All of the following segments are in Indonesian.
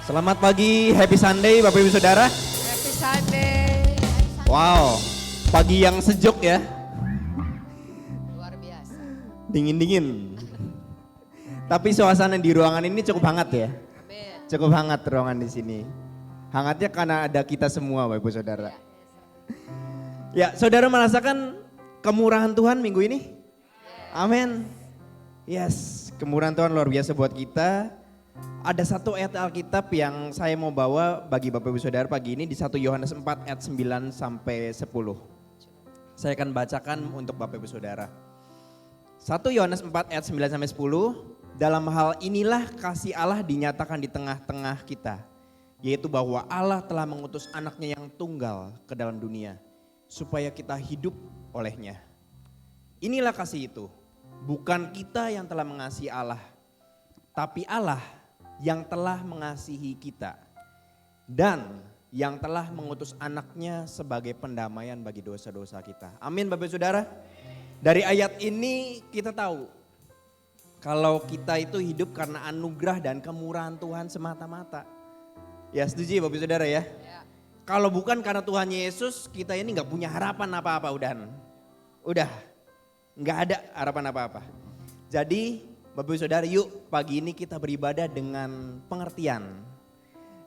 Selamat pagi, happy Sunday Bapak Ibu Saudara. Happy Sunday. Wow, pagi yang sejuk ya, Luar biasa. dingin-dingin. Tapi suasana di ruangan ini cukup hangat ya, Amin. cukup hangat ruangan di sini. Hangatnya karena ada kita semua Bapak Ibu Saudara. Ya, saudara merasakan kemurahan Tuhan minggu ini? Amin. Yes, kemurahan Tuhan luar biasa buat kita. Ada satu ayat Alkitab yang saya mau bawa bagi Bapak Ibu Saudara pagi ini di 1 Yohanes 4 ayat 9 sampai 10. Saya akan bacakan untuk Bapak Ibu Saudara. 1 Yohanes 4 ayat 9 sampai 10. Dalam hal inilah kasih Allah dinyatakan di tengah-tengah kita, yaitu bahwa Allah telah mengutus anaknya yang tunggal ke dalam dunia supaya kita hidup olehnya. Inilah kasih itu, bukan kita yang telah mengasihi Allah, tapi Allah yang telah mengasihi kita dan yang telah mengutus anaknya sebagai pendamaian bagi dosa-dosa kita. Amin Bapak Saudara. Dari ayat ini kita tahu kalau kita itu hidup karena anugerah dan kemurahan Tuhan semata-mata. Ya setuju Bapak Saudara ya? Ya. Kalau bukan karena Tuhan Yesus kita ini gak punya harapan apa-apa udah gak ada harapan apa-apa. Jadi Bapak Ibu Saudara, yuk pagi ini kita beribadah dengan pengertian,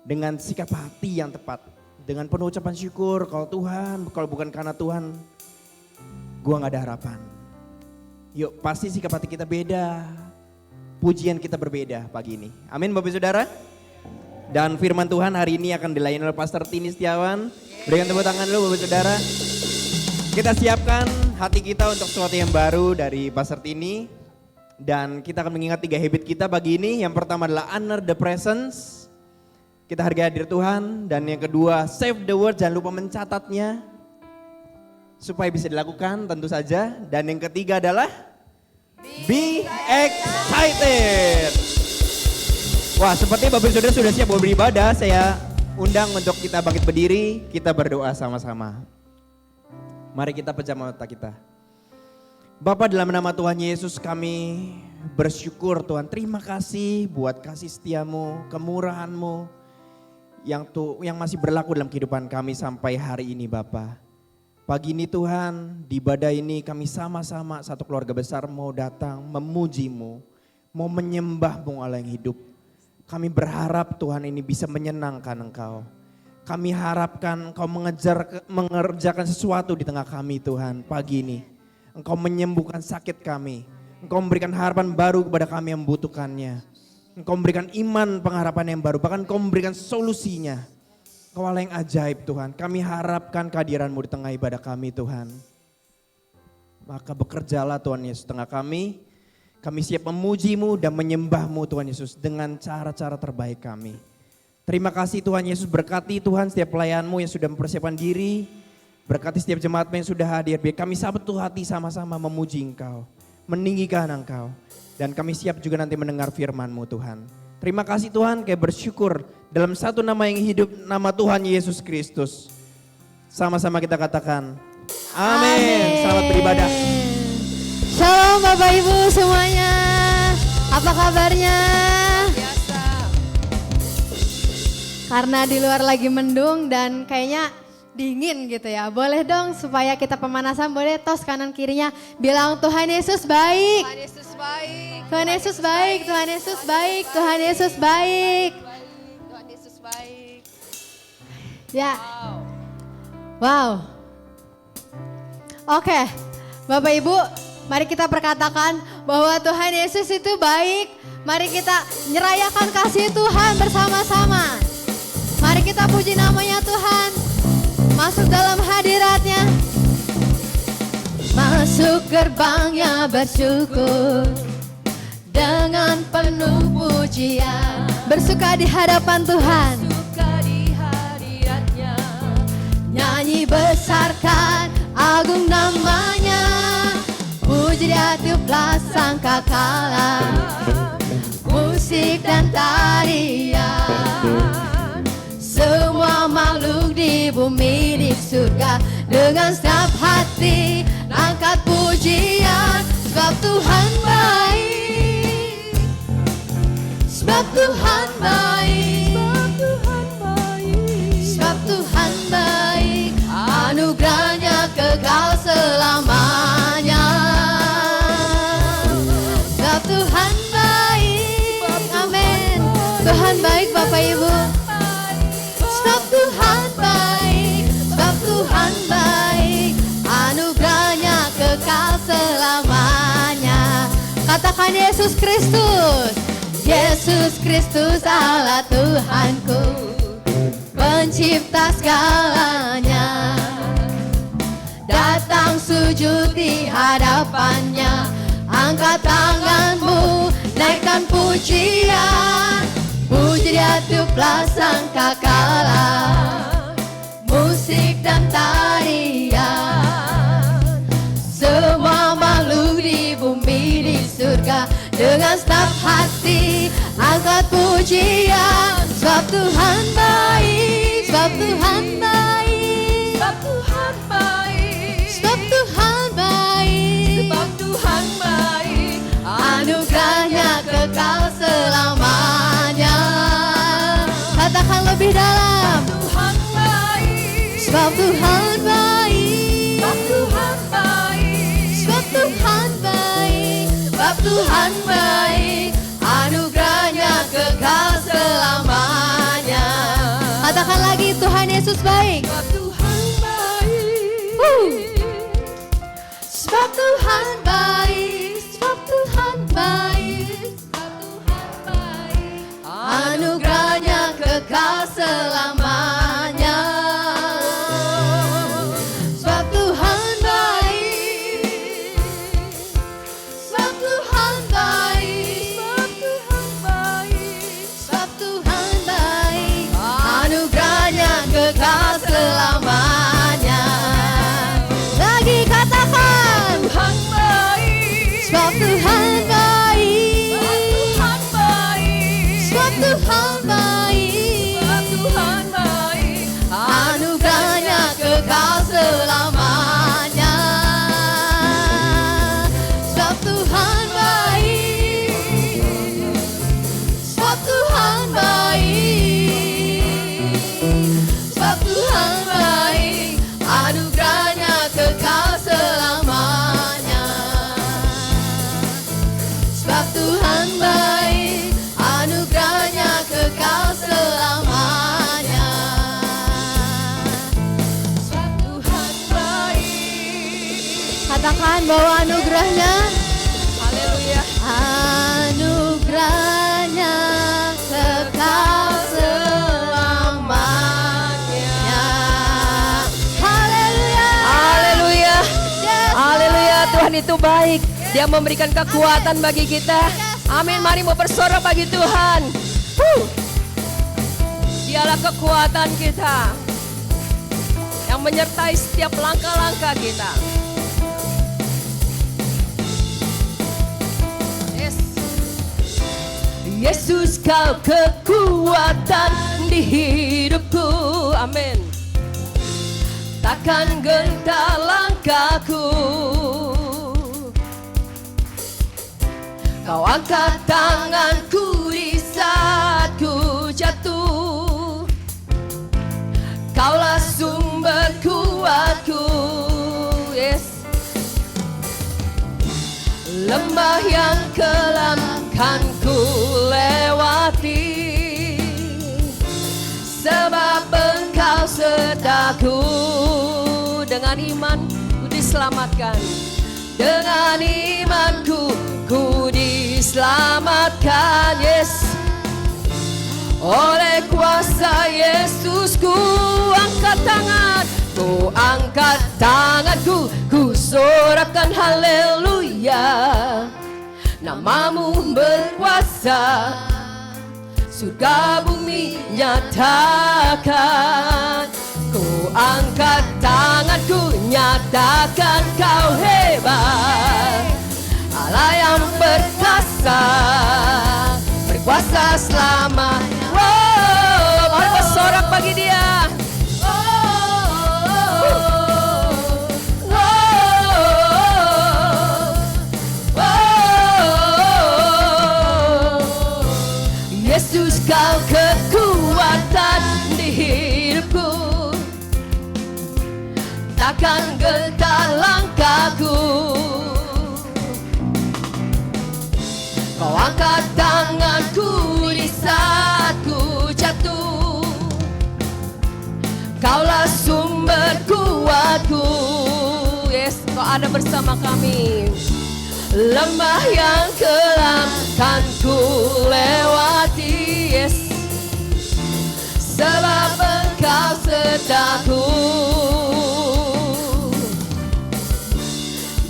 dengan sikap hati yang tepat, dengan penuh ucapan syukur. Kalau Tuhan, kalau bukan karena Tuhan, gua gak ada harapan. Yuk pasti sikap hati kita beda, pujian kita berbeda pagi ini. Amin Bapak Ibu Saudara. Dan firman Tuhan hari ini akan dilayani oleh Pastor Tini Setiawan. Berikan tepuk tangan dulu Bapak Ibu Saudara. Kita siapkan hati kita untuk sesuatu yang baru dari Pastor Tini. Dan kita akan mengingat 3 habit kita pagi ini. Yang pertama adalah honor the presence. Kita hargai hadir Tuhan. Dan yang kedua save the word, jangan lupa mencatatnya. Supaya bisa dilakukan tentu saja. Dan yang ketiga adalah be excited. Wah seperti Bapak Saudara sudah siap beribadah. Saya undang untuk kita bangkit berdiri. Kita berdoa sama-sama. Mari kita pejam mata kita. Bapak dalam nama Tuhan Yesus kami bersyukur Tuhan. Terima kasih buat kasih setiamu, kemurahanmu yang masih berlaku dalam kehidupan kami sampai hari ini Bapak. Pagi ini Tuhan di ibadah ini kami sama-sama satu keluarga besar mau datang memujimu, mau menyembahmu Allah yang hidup. Kami berharap Tuhan ini bisa menyenangkan Engkau. Kami harapkan Engkau mengerjakan sesuatu di tengah kami Tuhan pagi ini. Engkau menyembuhkan sakit kami. Engkau memberikan harapan baru kepada kami yang membutuhkannya. Engkau memberikan iman pengharapan yang baru. Bahkan Engkau memberikan solusinya. Engkau Allah yang ajaib Tuhan. Kami harapkan kehadiran-Mu di tengah ibadah kami Tuhan. Maka bekerjalah Tuhan Yesus tengah kami. Kami siap memuji-Mu dan menyembah-Mu Tuhan Yesus dengan cara-cara terbaik kami. Terima kasih Tuhan Yesus, berkati Tuhan setiap pelayan-Mu yang sudah mempersiapkan diri. Berkati setiap jemaat yang sudah hadir, biar kami satu hati sama-sama memuji Engkau, meninggikan Engkau. Dan kami siap juga nanti mendengar firman-Mu Tuhan. Terima kasih Tuhan, kami bersyukur dalam satu nama yang hidup, nama Tuhan Yesus Kristus. Sama-sama kita katakan, amin. Selamat beribadah. Shalom Bapak Ibu semuanya, apa kabarnya? Biasa. Karena di luar lagi mendung dan kayaknya dingin gitu ya. Boleh dong supaya kita pemanasan, boleh tos kanan kirinya bilang Tuhan Yesus baik. Tuhan Yesus baik. Tuhan Yesus baik, Tuhan Yesus baik, Tuhan Yesus baik. Tuhan Yesus baik. Ya, Wow. wow. Oke, Bapak Ibu, mari kita perkatakan bahwa Tuhan Yesus itu baik. Mari kita nyerayakan kasih Tuhan bersama-sama. Mari kita puji namanya Tuhan. Masuk dalam hadiratnya. Masuk gerbangnya bersyukur dengan penuh pujian. Bersuka di hadapan Tuhan. Suka di hadiratnya. Nyanyi besarkan agung namanya. Puji dia tiuplah sangkakala. Musik dan tarian. Semua makhluk di bumi di surga dengan setiap hati angkat pujian sebab Tuhan baik, sebab Tuhan baik, baik, anugerahnya kekal selamanya. Sebab Tuhan baik, amin. Tuhan baik Bapak Ibu. Sebab Tuhan baik, sebab Tuhan baik, anugerahnya kekal selamanya. Katakan Yesus Kristus, Yesus Kristus Allah Tuhanku, pencipta segalanya. Datang sujud di hadapannya, angkat tanganmu, naikkan pujian. Puji dia tiuplah sangkakala, musik dan tarian. Semua makhluk di bumi di surga, dengan segenap hati angkat pujian. Sebab Tuhan baik, sebab Tuhan baik, Sebab Tuhan baik, sebab Tuhan baik, sebab Tuhan baik, anugerahnya kekal selamanya. Katakan lebih dalam. Tuhan baik, Sebab Tuhan baik, sebab Tuhan baik, sebab Tuhan baik, sebab Tuhan baik, anugerahnya kekal selamanya. Katakan lagi, Tuhan Yesus baik. sebab Tuhan baik, Sebab Tuhan baik, sebab Tuhan baik, sebab Tuhan baik, anugerahnya kekal selamanya. Sebab Tuhan baik, sebab Tuhan baik, sebab Tuhan baik, sebab Tuhan baik, anugerahnya kekal selamanya. Lagi katakan, Tuhan baik, sebab Tuhan baik, Tuhan baik, sebab Tuhan baik, sebab Tuhan baik, anugerahnya kekal selamanya. Sebab Tuhan baik, sebab Tuhan baik, sebab Tuhan baik, anugerahnya kekal selamanya. Sebab Tuhan baik, anugerahnya kekal selamanya. sebab Tuhan baik. Katakan bahwa anugerahnya, Haleluya. anugerahnya kekal selamanya. Haleluya. Haleluya. Yes, Haleluya, Lord. Tuhan itu baik. Dia memberikan kekuatan bagi kita. Amin, mari mau bersorak bagi Tuhan. Dialah kekuatan kita yang menyertai setiap langkah-langkah kita. Yes. Yesus, kau kekuatan di hidupku. Amin. Takkan gentar langkahku. Kau angkat tanganku di saat ku jatuh. Kaulah sumber kuatku. Yes. Lembah yang kelam kan ku lewati, sebab Engkau sertaku. Dengan iman ku diselamatkan, dengan imanku ku diselamatkan. Yes. Oleh kuasa Yesus ku angkat tangan, ku angkat tanganku, ku sorakan haleluya. Namamu berkuasa, surga bumi nyatakan. Ku angkat tanganku, nyatakan kau hebat. Allah yang berkuasa, berkuasa selamanya. Wow, mari bersorak bagi Dia. Yesus, kau kekuatan di hidupku. takkan gentar langkahku. Kau angkat tanganku di saat ku jatuh. Kaulah sumber kuatku. Yes, Kau ada bersama kami. Lembah yang kelam kan ku lewati. Yes, sebab Engkau sertaku.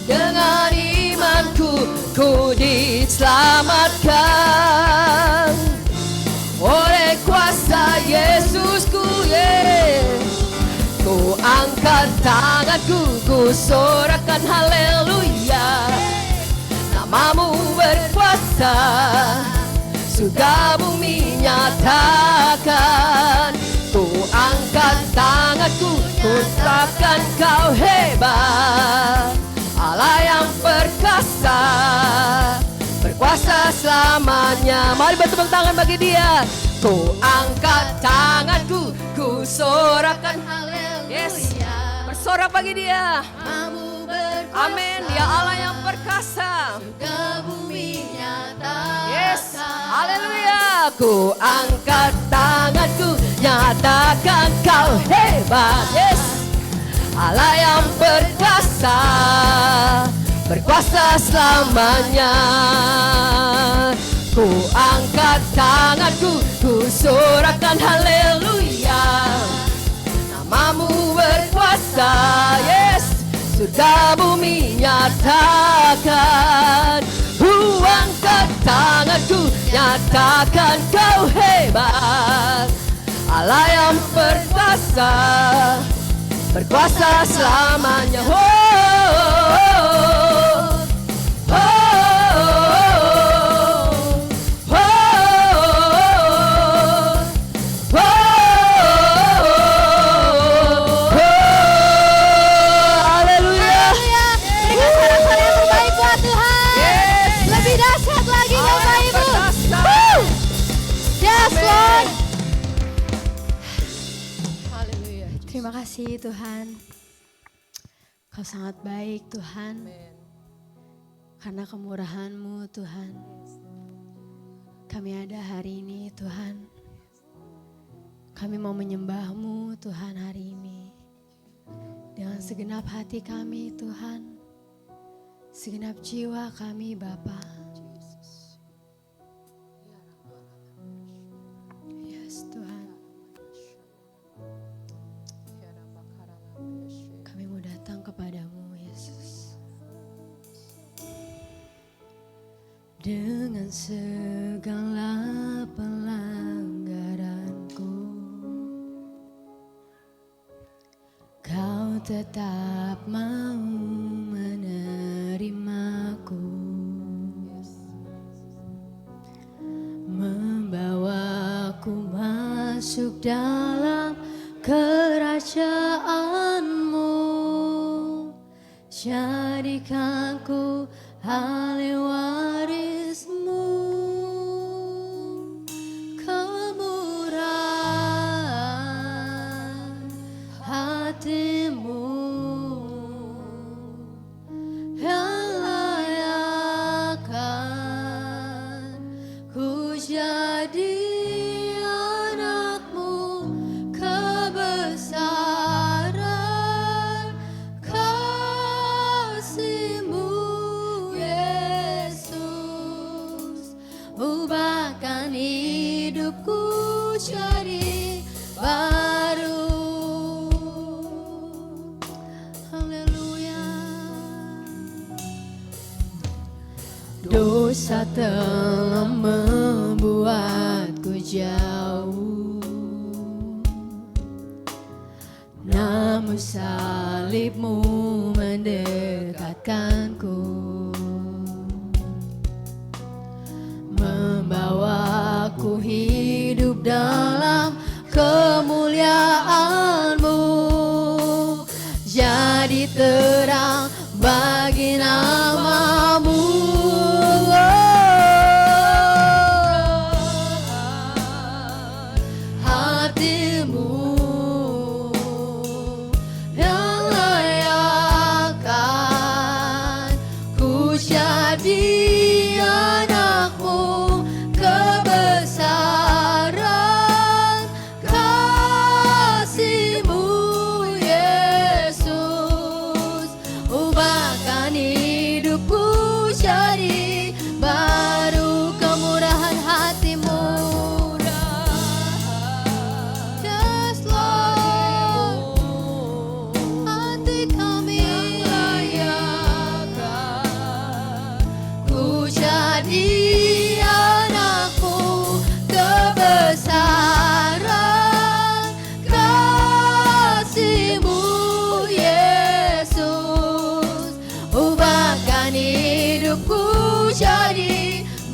Dengan imanku ku diselamatkan oleh kuasa Yesusku. Yeah. Ku angkat tanganku, ku sorakan haleluya. Namamu berkuasa, surga bumi nyatakan. Ku angkat tanganku, ku terapkan Kau hebat, Allah yang perkasa, berkuasa selamanya. Mari bertepuk tangan bagi Dia. Ku angkat tanganku, ku sorakan haleluya. Yes, bersorak bagi Dia. Amin, Dia Allah yang perkasa, surga bumi nyatakan. yes, haleluya. Ku angkat tanganku, nyatakan Kau hebat. Yes, Allah yang perkasa, berkuasa selamanya. Ku angkat tanganku, ku sorakan haleluya. Namamu berkuasa, yes, surga bumi nyatakan. Ku angkat tanganku, nyatakan Kau hebat, Allah yang perkasa, berkuasa selamanya. Oh, oh, oh, oh, oh, haleluya. Berikan sorak-sorai yang terbaik buat Tuhan. Yes. Lebih dahsyat lagi Allah Bapak yang Ibu. perkasa. Woo. Yes Amin. Lord. Terima kasih Tuhan. Kau sangat baik Tuhan. Karena kemurahan-Mu Tuhan. Kami ada hari ini Tuhan. Kami mau menyembah-Mu Tuhan hari ini. Dengan segenap hati kami Tuhan. Segenap jiwa kami Bapa. Yes Tuhan. Kami mau datang kepadamu Yesus. Dengan segala pelanggaranku, Kau tetap mau menerimaku, membawaku masuk dalam kerajaan-Mu, jadikanku ahli waris-Mu. Kemurahan hati-Mu yang layakkan ku jadi anak-Mu. Kebesaran kasih-Mu Yesus, ubahkan hidupku jadi baru. Haleluya. Dosa telah membuatku jauh, namun salib-Mu mendekatkanku, membawaku hidup dalam kemuliaan-Mu, jadi terang bagi nama-Mu. Hati-Mu yang layak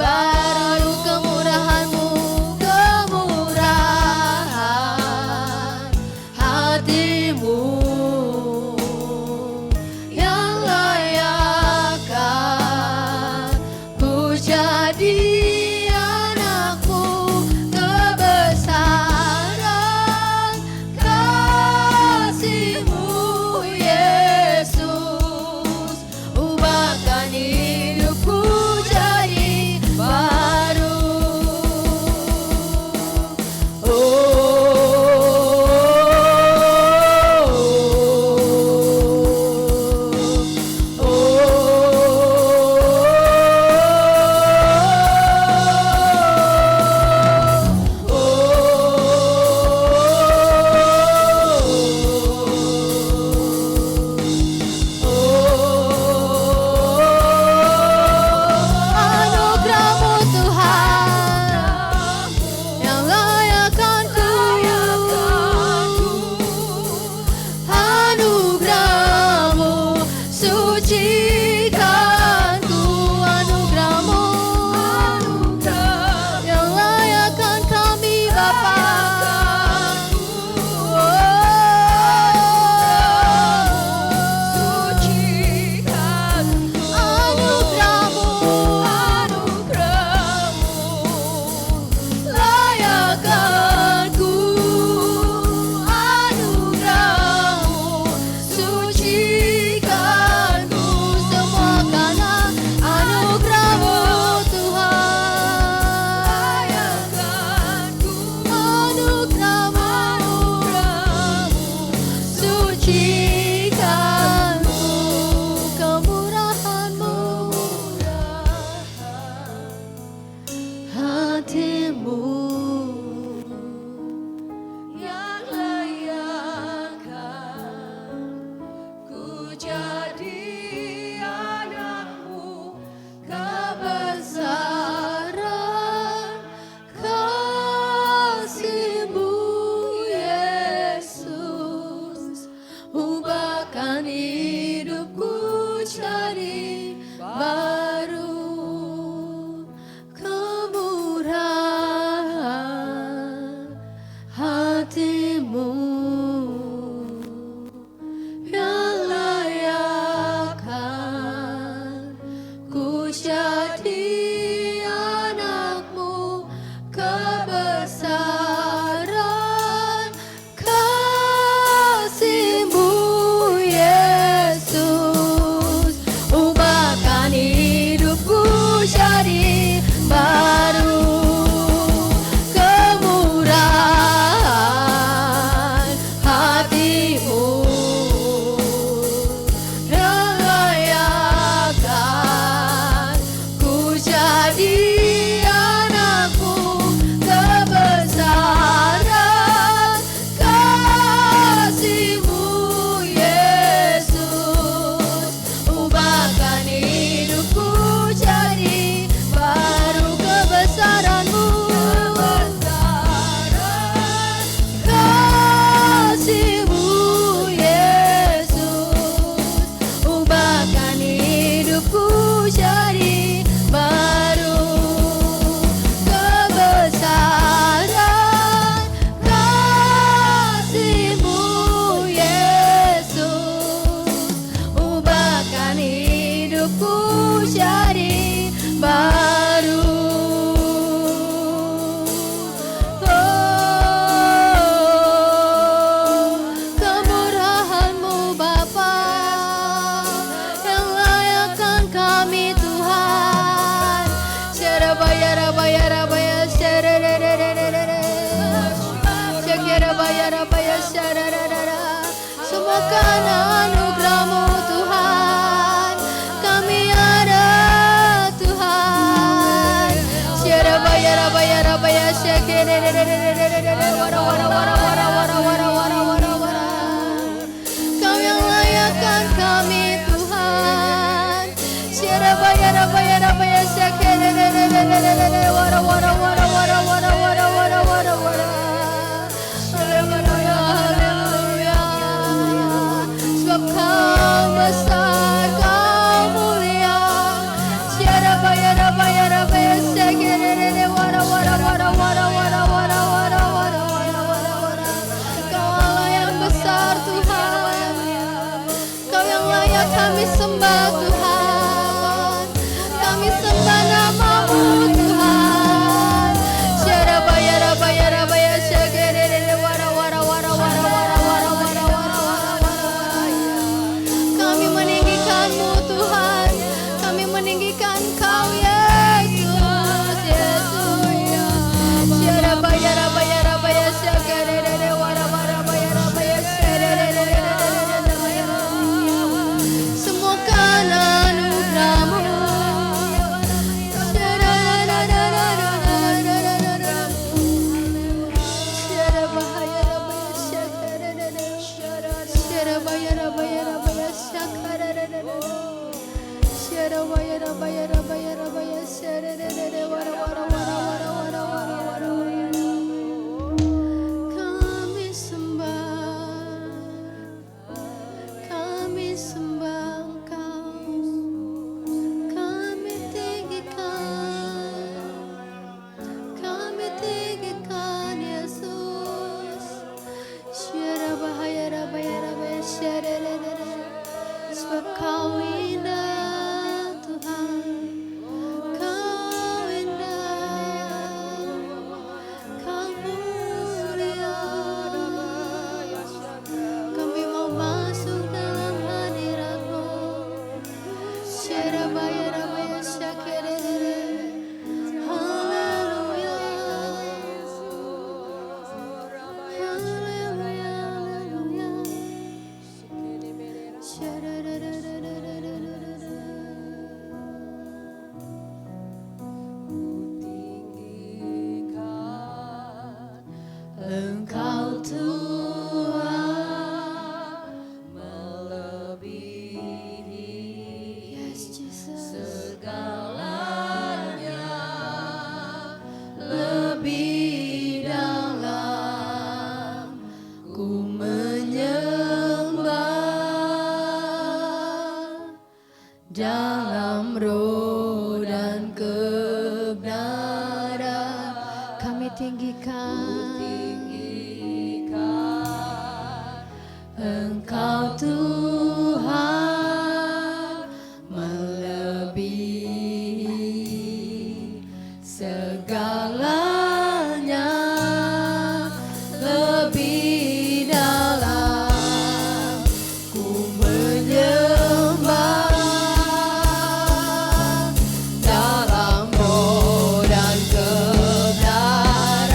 baru kemurahan-Mu, kemurahan hati-Mu yang layakkan ku jadi anak-Mu, kebesaran kasih-Mu Yesus, ubahkan hidupku jadi baru. Anugerah-Mu Tuhan yang layakkan ku, anugerah-Mu sucikan ku, anugerah-Mu yang layakkan kami Bapa. Layakkan ku, anugerah-Mu sucikan ku, semua karena anugerah-Mu Tuhan. Layakkan ku, anugerah-Mu sucikan ku, kemurahan-Mu hati-Mu yang layakkan ku jadi anak-Mu, kebesaran kasih-Mu Yesus, ubahkan hidupku jadi baru, kemurahan hati-Mu yang layakkan ku jadi anak-Mu, kebesaran kasih-Mu Yesus, ubahkan hidupku jadi baru, kemurahan hati-Mu yang layakkan ku jadi anak-Mu, kebesaran kasih-Mu Yesus, ubahkan hidupku jadi baru, kebesaran-Mu, kasih-Mu Yesus, ubahkan hidupku jadi baru, kebesaran kasih-Mu Yesus, ubahkan hidupku jadi baru. Kemurahan-Mu Bapa yang layakkan kami Tuhan. Syarabayarabayarabaya, syarararararara. Syakirabayarabaya, syarararara. Semua karena anugerah-Mu Tuhan kami ada Tuhan. Syarabayarabayarabaya, syakirararararara. Wara-wara-wara-wara-wara-wara-wara-wara-wara. Kau yang layakkan kami Tuhan. Syarabayarabayarabaya, syakirararararara. Wara-wara-wara-wara-wara-wara-wara-wara-wara. Haleluya, haleluya. Sebab Kau besar, Kau mulia. Syarabayarabayarabaya, kami sembah Tuhan. Kami sembah nama-Mu Tuhan. Syarabaya rabaya rabaya syagerere wara wara wara wara wara wara wara wara wara. Kami meninggikan-Mu Tuhan. Kami meninggikan Kau Yesus, Yesus. Syarabaya rabaya rabaya syagerere wara wara rabaya rabaya syagerere. Semua karena anugerah-Mu. Kami sembah Engkau, kami tinggikan Yesus. Sebab Kau indah Tuhan, Kau indah, Kau mulia. Kami mau masuk dalam hadirat-Mu. Haleluya. Haleluya, haleluya. Engkau Tuhan melebihi, yes, Jesus, segalanya, lebih dalam ku menyembah dalam roh dan kebenaran. Kami tinggikan Engkau Tuhan melebihi segalanya, lebih dalam ku menyembah dalam roh dan kebenaran.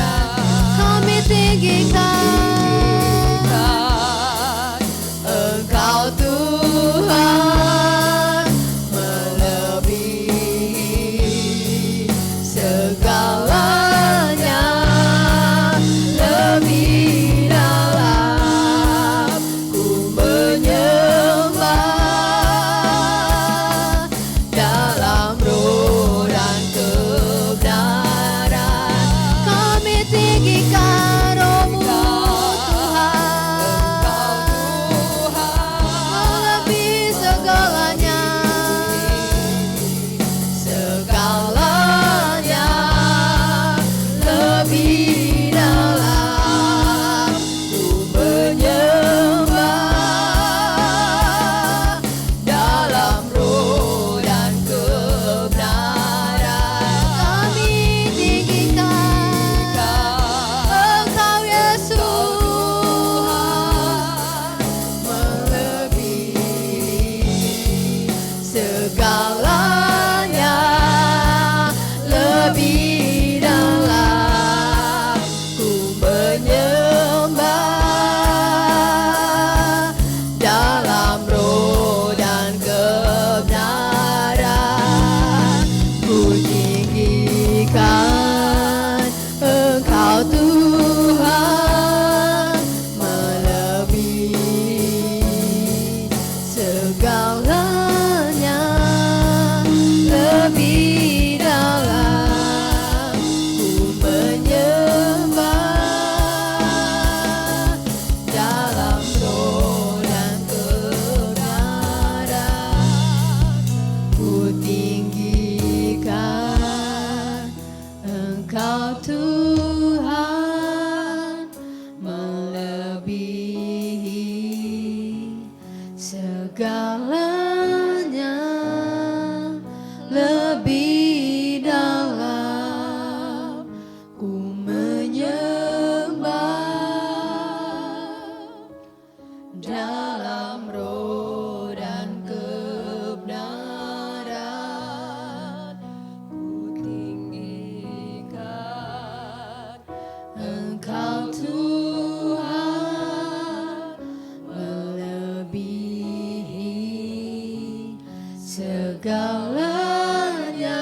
segalanya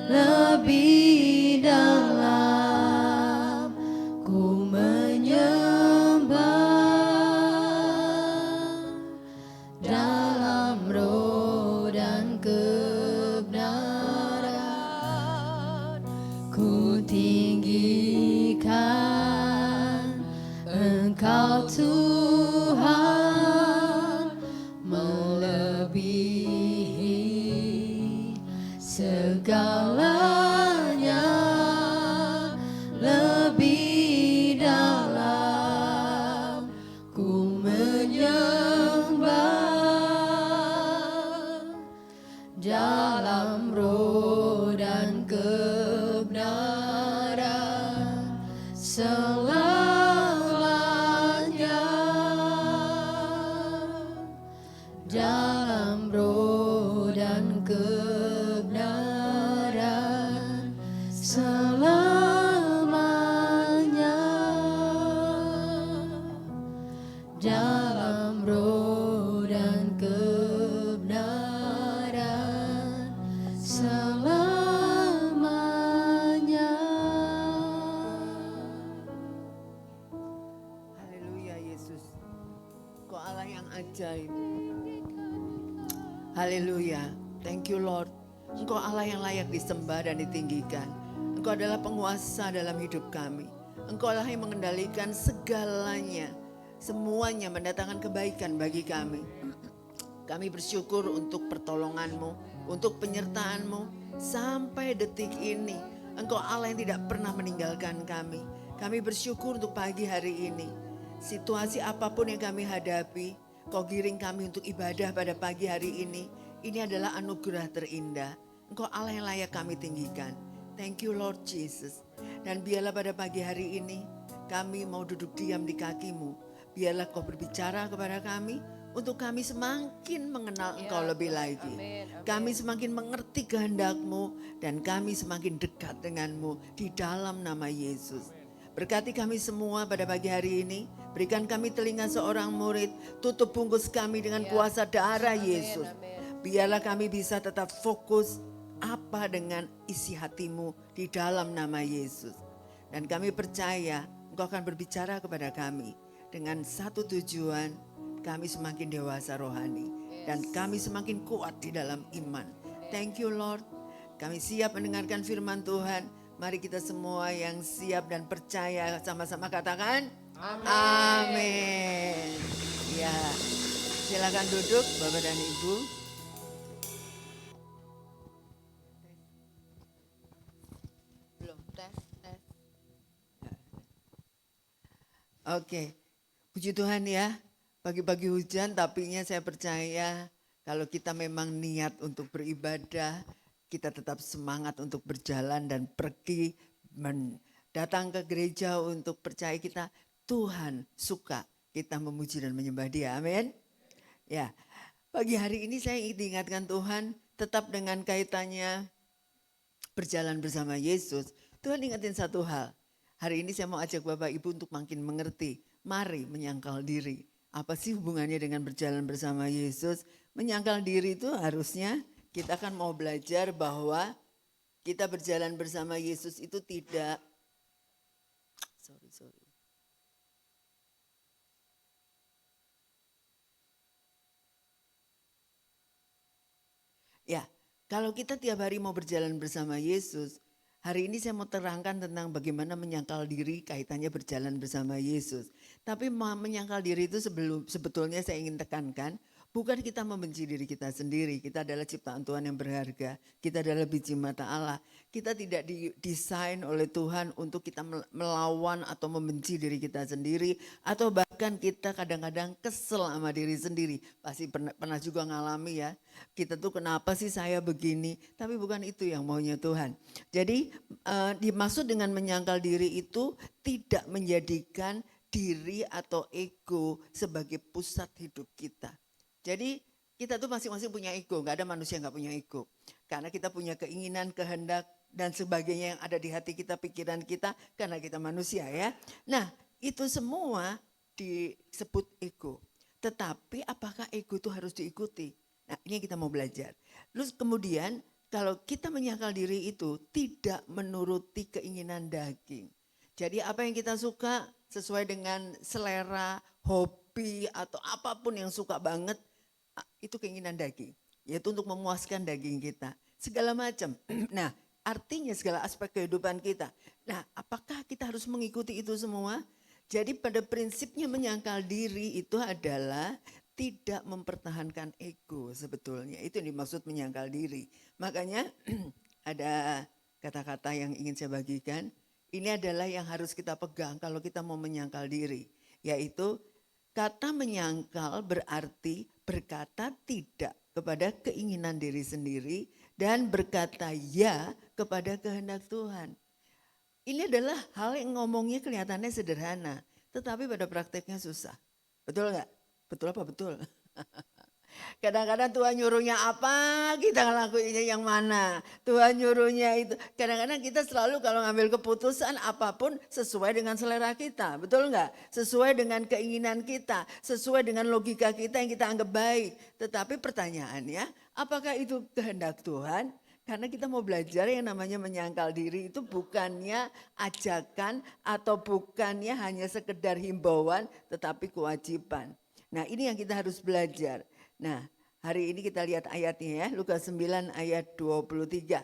lebih dalam ku menyembah dalam roh dan kebenaran ku tinggikan Engkau Tuhan melebihi segalanya lebih dalam ku menyembah dalam roh dan kebenaran selamanya dalam roh dan kebenaran selamanya dalam roh dan kebenaran selamanya. Haleluya Yesus. Kau Allah yang ajaib. Haleluya. Thank you Lord. Engkau Allah yang layak disembah dan ditinggikan. Engkau adalah penguasa dalam hidup kami. Engkau Allah yang mengendalikan segalanya. Semuanya mendatangkan kebaikan bagi kami. Kami bersyukur untuk pertolongan-Mu, untuk penyertaan-Mu sampai detik ini. Engkau Allah yang tidak pernah meninggalkan kami. Kami bersyukur untuk pagi hari ini. Situasi apapun yang kami hadapi, Kau giring kami untuk ibadah pada pagi hari ini. Ini adalah anugerah terindah. Engkau Allah yang layak kami tinggikan. Thank you Lord Jesus. Dan biarlah pada pagi hari ini kami mau duduk diam di kaki-Mu. Biarlah Kau berbicara kepada kami untuk kami semakin mengenal Engkau lebih lagi. Kami semakin mengerti kehendak-Mu dan kami semakin dekat dengan-Mu di dalam nama Yesus. Berkati kami semua pada pagi hari ini. Berikan kami telinga seorang murid. Tutup bungkus kami dengan kuasa darah Yesus. Biarlah kami bisa tetap fokus apa dengan isi hati-Mu di dalam nama Yesus. Dan kami percaya Engkau akan berbicara kepada kami. Dengan satu tujuan, kami semakin dewasa rohani. Dan kami semakin kuat di dalam iman. Thank you Lord. Kami siap mendengarkan firman Tuhan. Mari kita semua yang siap dan percaya sama-sama katakan amin. Ya, silakan duduk Bapak dan Ibu. Belum tes. Oke, puji Tuhan ya. Pagi-pagi hujan, tapinya saya percaya kalau kita memang niat untuk beribadah, kita tetap semangat untuk berjalan dan pergi datang ke gereja untuk percaya kita Tuhan suka kita memuji dan menyembah Dia. Amin. Ya, pagi hari ini saya ingin diingatkan Tuhan tetap dengan kaitannya berjalan bersama Yesus. Tuhan ingatin satu hal. Hari ini saya mau ajak Bapak Ibu untuk makin mengerti. Mari menyangkal diri. Apa sih hubungannya dengan berjalan bersama Yesus? Menyangkal diri itu harusnya kita kan mau belajar bahwa kita berjalan bersama Yesus itu tidak, Ya, kalau kita tiap hari mau berjalan bersama Yesus, hari ini saya mau terangkan tentang bagaimana menyangkal diri kaitannya berjalan bersama Yesus. Tapi menyangkal diri itu sebetulnya saya ingin tekankan, bukan kita membenci diri kita sendiri. Kita adalah ciptaan Tuhan yang berharga. Kita adalah biji mata Allah. Kita tidak didesain oleh Tuhan untuk kita melawan atau membenci diri kita sendiri. Atau bahkan kita kadang-kadang kesel sama diri sendiri. Pasti pernah juga ngalami ya. Kita tuh kenapa sih saya begini. Tapi bukan itu yang maunya Tuhan. Jadi dimaksud dengan menyangkal diri itu tidak menjadikan diri atau ego sebagai pusat hidup kita. Jadi kita tuh masing-masing punya ego, gak ada manusia yang gak punya ego. Karena kita punya keinginan, kehendak, dan sebagainya yang ada di hati kita, pikiran kita, karena kita manusia ya. Nah itu semua disebut ego. Tetapi apakah ego itu harus diikuti? Nah, ini yang kita mau belajar. Terus kemudian kalau kita menyangkal diri itu tidak menuruti keinginan daging. Jadi apa yang kita suka sesuai dengan selera, hobi atau apapun yang suka banget, itu keinginan daging. Yaitu untuk memuaskan daging kita. Segala macam. Nah, artinya segala aspek kehidupan kita. Nah, apakah kita harus mengikuti itu semua? Jadi pada prinsipnya menyangkal diri itu adalah tidak mempertahankan ego sebetulnya. Itu yang dimaksud menyangkal diri. Makanya ada kata-kata yang ingin saya bagikan. Ini adalah yang harus kita pegang kalau kita mau menyangkal diri. Yaitu kata menyangkal berarti berkata tidak kepada keinginan diri sendiri dan berkata ya kepada kehendak Tuhan. Ini adalah hal yang ngomongnya kelihatannya sederhana, tetapi pada prakteknya susah. Betul nggak? Betul apa betul? Kadang-kadang Tuhan nyuruhnya apa, kita ngelakuinnya yang mana. Tuhan nyuruhnya itu. Kadang-kadang kita selalu kalau ngambil keputusan apapun sesuai dengan selera kita. Betul nggak? Sesuai dengan keinginan kita. Sesuai dengan logika kita yang kita anggap baik. Tetapi pertanyaannya, apakah itu kehendak Tuhan? Karena kita mau belajar yang namanya menyangkal diri itu bukannya ajakan atau bukannya hanya sekedar himbauan tetapi kewajiban. Nah ini yang kita harus belajar. Nah hari ini kita lihat ayatnya ya, Lukas 9 ayat 23.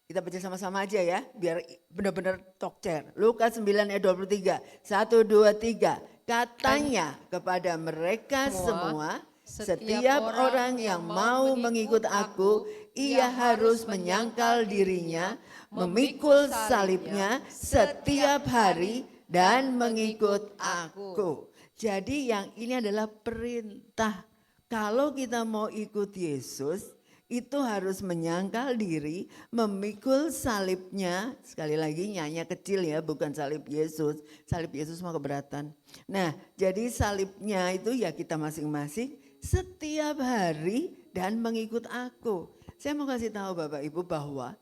Kita baca sama-sama aja ya, biar benar-benar tokcer. Lukas 9 ayat 23, 1, 2, 3. Katanya kepada mereka semua, setiap orang yang mau mengikut aku, ia harus menyangkal dirinya, memikul salibnya setiap hari dan mengikut aku. Jadi yang ini adalah perintah. Kalau kita mau ikut Yesus, itu harus menyangkal diri, memikul salibnya. Sekali lagi nyanyi kecil ya, bukan salib Yesus. Salib Yesus mah keberatan. Nah jadi salibnya itu ya kita masing-masing setiap hari dan mengikut aku. Saya mau kasih tahu Bapak Ibu bahwa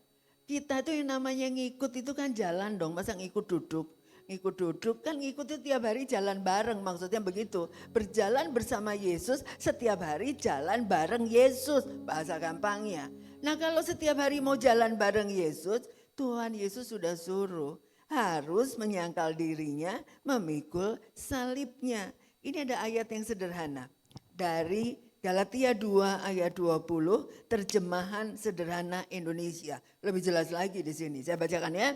kita itu yang namanya ngikut itu kan jalan dong, masa ngikut duduk. Ngikut duduk kan ngikut itu tiap hari jalan bareng, maksudnya begitu. Berjalan bersama Yesus setiap hari jalan bareng Yesus, bahasa gampangnya. Nah kalau setiap hari mau jalan bareng Yesus, Tuhan Yesus sudah suruh harus menyangkal dirinya, memikul salibnya. Ini ada ayat yang sederhana. Dari Galatia 2 ayat 20 terjemahan sederhana Indonesia. Lebih jelas lagi di sini. Saya bacakan ya.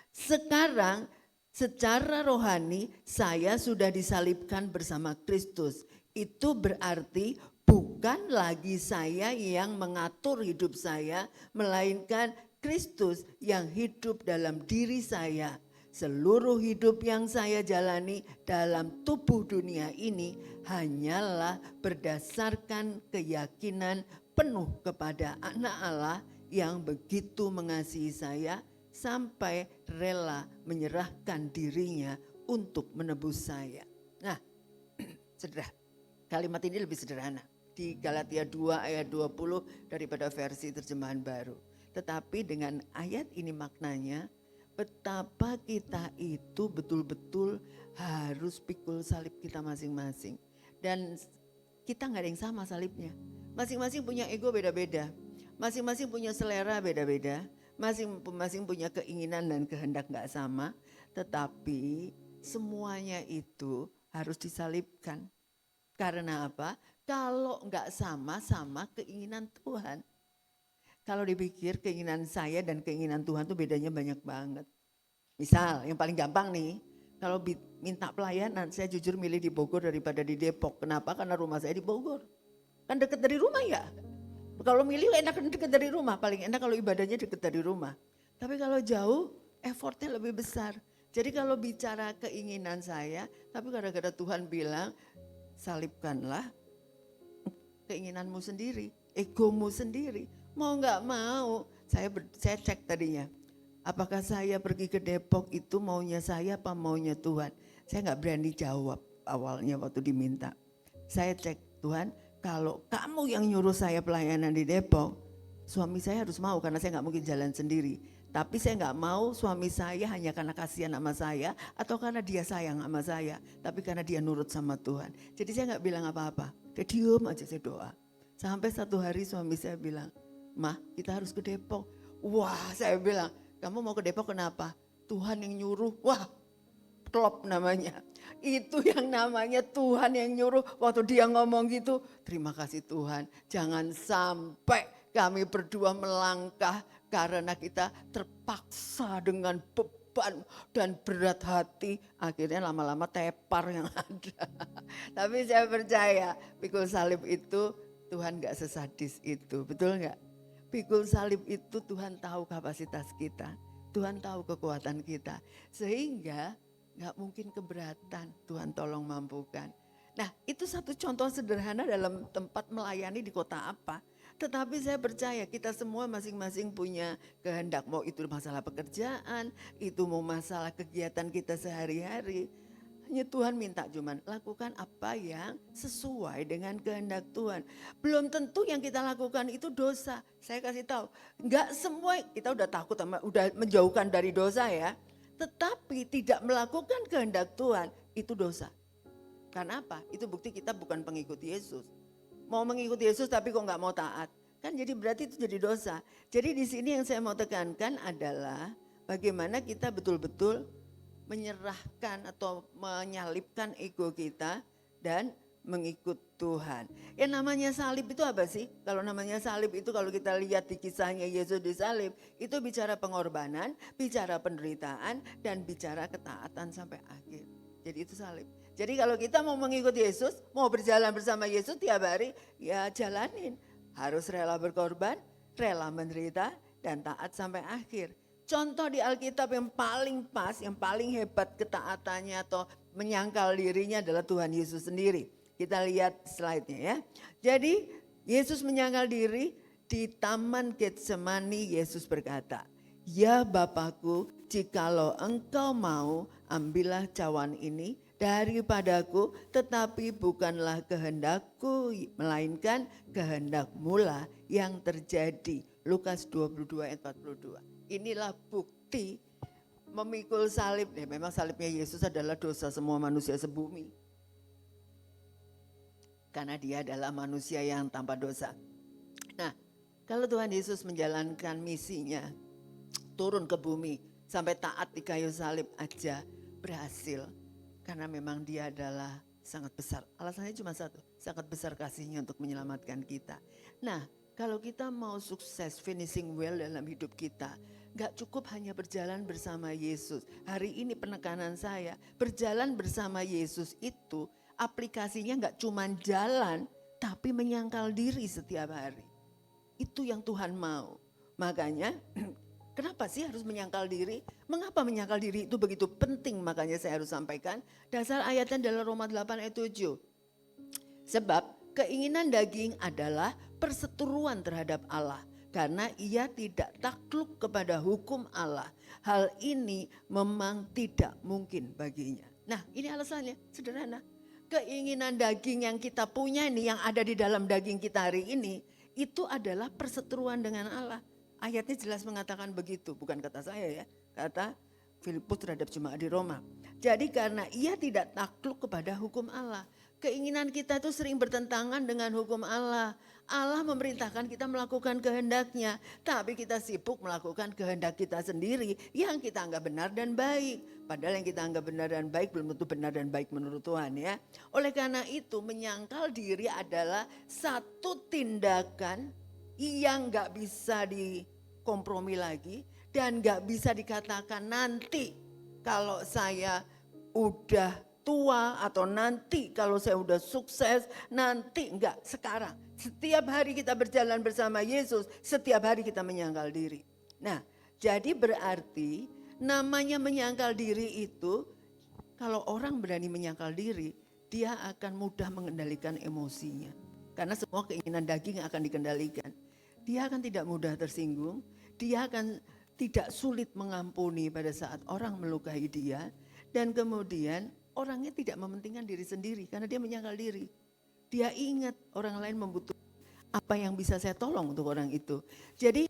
Sekarang secara rohani saya sudah disalibkan bersama Kristus. Itu berarti bukan lagi saya yang mengatur hidup saya, melainkan Kristus yang hidup dalam diri saya. Seluruh hidup yang saya jalani dalam tubuh dunia ini hanyalah berdasarkan keyakinan penuh kepada Anak Allah yang begitu mengasihi saya sampai rela menyerahkan dirinya untuk menebus saya. Nah, kalimat ini lebih sederhana di Galatia 2 ayat 20 daripada versi terjemahan baru. Tetapi dengan ayat ini maknanya betapa kita itu betul-betul harus pikul salib kita masing-masing. Dan kita gak ada yang sama salibnya. Masing-masing punya ego beda-beda. Masing-masing punya selera beda-beda. Masing-masing punya keinginan dan kehendak gak sama. Tetapi semuanya itu harus disalibkan. Karena apa? Kalau gak sama-sama keinginan Tuhan. Kalau dipikir keinginan saya dan keinginan Tuhan tuh bedanya banyak banget. Misal yang paling gampang nih, kalau minta pelayanan saya jujur milih di Bogor daripada di Depok. Kenapa? Karena rumah saya di Bogor. Kan dekat dari rumah ya. Kalau milih enak dekat dari rumah, paling enak kalau ibadahnya dekat dari rumah. Tapi kalau jauh effortnya lebih besar. Jadi kalau bicara keinginan saya, tapi gara-gara Tuhan bilang salibkanlah keinginanmu sendiri, egomu sendiri. Mau gak mau, saya cek tadinya. Apakah saya pergi ke Depok itu maunya saya apa maunya Tuhan? Saya gak berani jawab awalnya waktu diminta. Saya cek, Tuhan kalau kamu yang nyuruh saya pelayanan di Depok, suami saya harus mau karena saya gak mungkin jalan sendiri. Tapi saya gak mau suami saya hanya karena kasihan sama saya atau karena dia sayang sama saya. Tapi karena dia nurut sama Tuhan. Jadi saya gak bilang apa-apa, dia diem aja saya doa. Sampai satu hari suami saya bilang, "Mah, kita harus ke Depok." Wah, saya bilang, "Kamu mau ke Depok kenapa?" "Tuhan yang nyuruh." Wah, klop namanya. Itu yang namanya Tuhan yang nyuruh. Waktu dia ngomong gitu, terima kasih Tuhan. Jangan sampai kami berdua melangkah karena kita terpaksa dengan beban dan berat hati. Akhirnya lama-lama tepar yang ada. Tapi saya percaya pikul salib itu Tuhan gak sesadis itu. Betul gak? Pikul salib itu Tuhan tahu kapasitas kita. Tuhan tahu kekuatan kita. Sehingga gak mungkin keberatan, Tuhan tolong mampukan. Nah, itu satu contoh sederhana dalam tempat melayani di kota apa. Tetapi saya percaya kita semua masing-masing punya kehendak. Mau itu masalah pekerjaan, itu mau masalah kegiatan kita sehari-hari. Hanya Tuhan minta cuman lakukan apa yang sesuai dengan kehendak Tuhan. Belum tentu yang kita lakukan itu dosa. Saya kasih tahu, enggak semua kita udah takut sama, udah menjauhkan dari dosa ya. Tetapi tidak melakukan kehendak Tuhan itu dosa. Karena apa? Itu bukti kita bukan pengikut Yesus. Mau mengikuti Yesus tapi kok nggak mau taat. Kan jadi berarti itu jadi dosa. Jadi di sini yang saya mau tekankan adalah bagaimana kita betul-betul menyerahkan atau menyalipkan ego kita dan mengikut Tuhan. Yang namanya salib itu apa sih? Kalau namanya salib itu kalau kita lihat di kisahnya Yesus disalib, itu bicara pengorbanan, bicara penderitaan, dan bicara ketaatan sampai akhir. Jadi itu salib. Jadi kalau kita mau mengikuti Yesus, mau berjalan bersama Yesus tiap hari, ya jalanin. Harus rela berkorban, rela menderita, dan taat sampai akhir. Contoh di Alkitab yang paling pas, yang paling hebat ketaatannya atau menyangkal dirinya adalah Tuhan Yesus sendiri. Kita lihat slide-nya ya. Jadi Yesus menyangkal diri di Taman Getsemani. Yesus berkata, "Ya Bapakku, jikalau engkau mau, ambillah cawan ini daripadaku, tetapi bukanlah kehendakku, melainkan kehendak-Mu yang terjadi." Lukas 22 ayat 42. Inilah bukti memikul salib. Ya, memang salibnya Yesus adalah dosa semua manusia sebumi. Karena dia adalah manusia yang tanpa dosa. Nah, kalau Tuhan Yesus menjalankan misinya, turun ke bumi, sampai taat di kayu salib aja berhasil. Karena memang dia adalah sangat besar. Alasannya cuma satu, sangat besar kasihnya untuk menyelamatkan kita. Nah, kalau kita mau sukses finishing well dalam hidup kita, gak cukup hanya berjalan bersama Yesus. Hari ini penekanan saya, berjalan bersama Yesus itu aplikasinya gak cuma jalan, tapi menyangkal diri setiap hari. Itu yang Tuhan mau. Makanya kenapa sih harus menyangkal diri? Mengapa menyangkal diri itu begitu penting? Makanya saya harus sampaikan dasar ayatnya dalam Roma 8 ayat 7. Sebab keinginan daging adalah perseteruan terhadap Allah. Karena ia tidak takluk kepada hukum Allah. Hal ini memang tidak mungkin baginya. Nah, ini alasannya sederhana. Keinginan daging yang kita punya ini, yang ada di dalam daging kita hari ini, itu adalah perseteruan dengan Allah. Ayatnya jelas mengatakan begitu, bukan kata saya ya, kata Filipus terhadap jemaat di Roma. Jadi karena ia tidak takluk kepada hukum Allah. Keinginan kita itu sering bertentangan dengan hukum Allah. Allah memerintahkan kita melakukan kehendaknya. Tapi kita sibuk melakukan kehendak kita sendiri yang kita anggap benar dan baik. Padahal yang kita anggap benar dan baik belum tentu benar dan baik menurut Tuhan ya. Oleh karena itu menyangkal diri adalah satu tindakan yang gak bisa dikompromi lagi. Dan gak bisa dikatakan nanti kalau saya udah tua atau nanti kalau saya udah sukses, nanti enggak, sekarang. Setiap hari kita berjalan bersama Yesus, setiap hari kita menyangkal diri. Nah, jadi berarti namanya menyangkal diri itu, kalau orang berani menyangkal diri, dia akan mudah mengendalikan emosinya. Karena semua keinginan daging akan dikendalikan. Dia akan tidak mudah tersinggung, dia akan tidak sulit mengampuni pada saat orang melukai dia, dan kemudian orangnya tidak mementingkan diri sendiri karena dia menyangkal diri. Dia ingat orang lain membutuhkan apa yang bisa saya tolong untuk orang itu. Jadi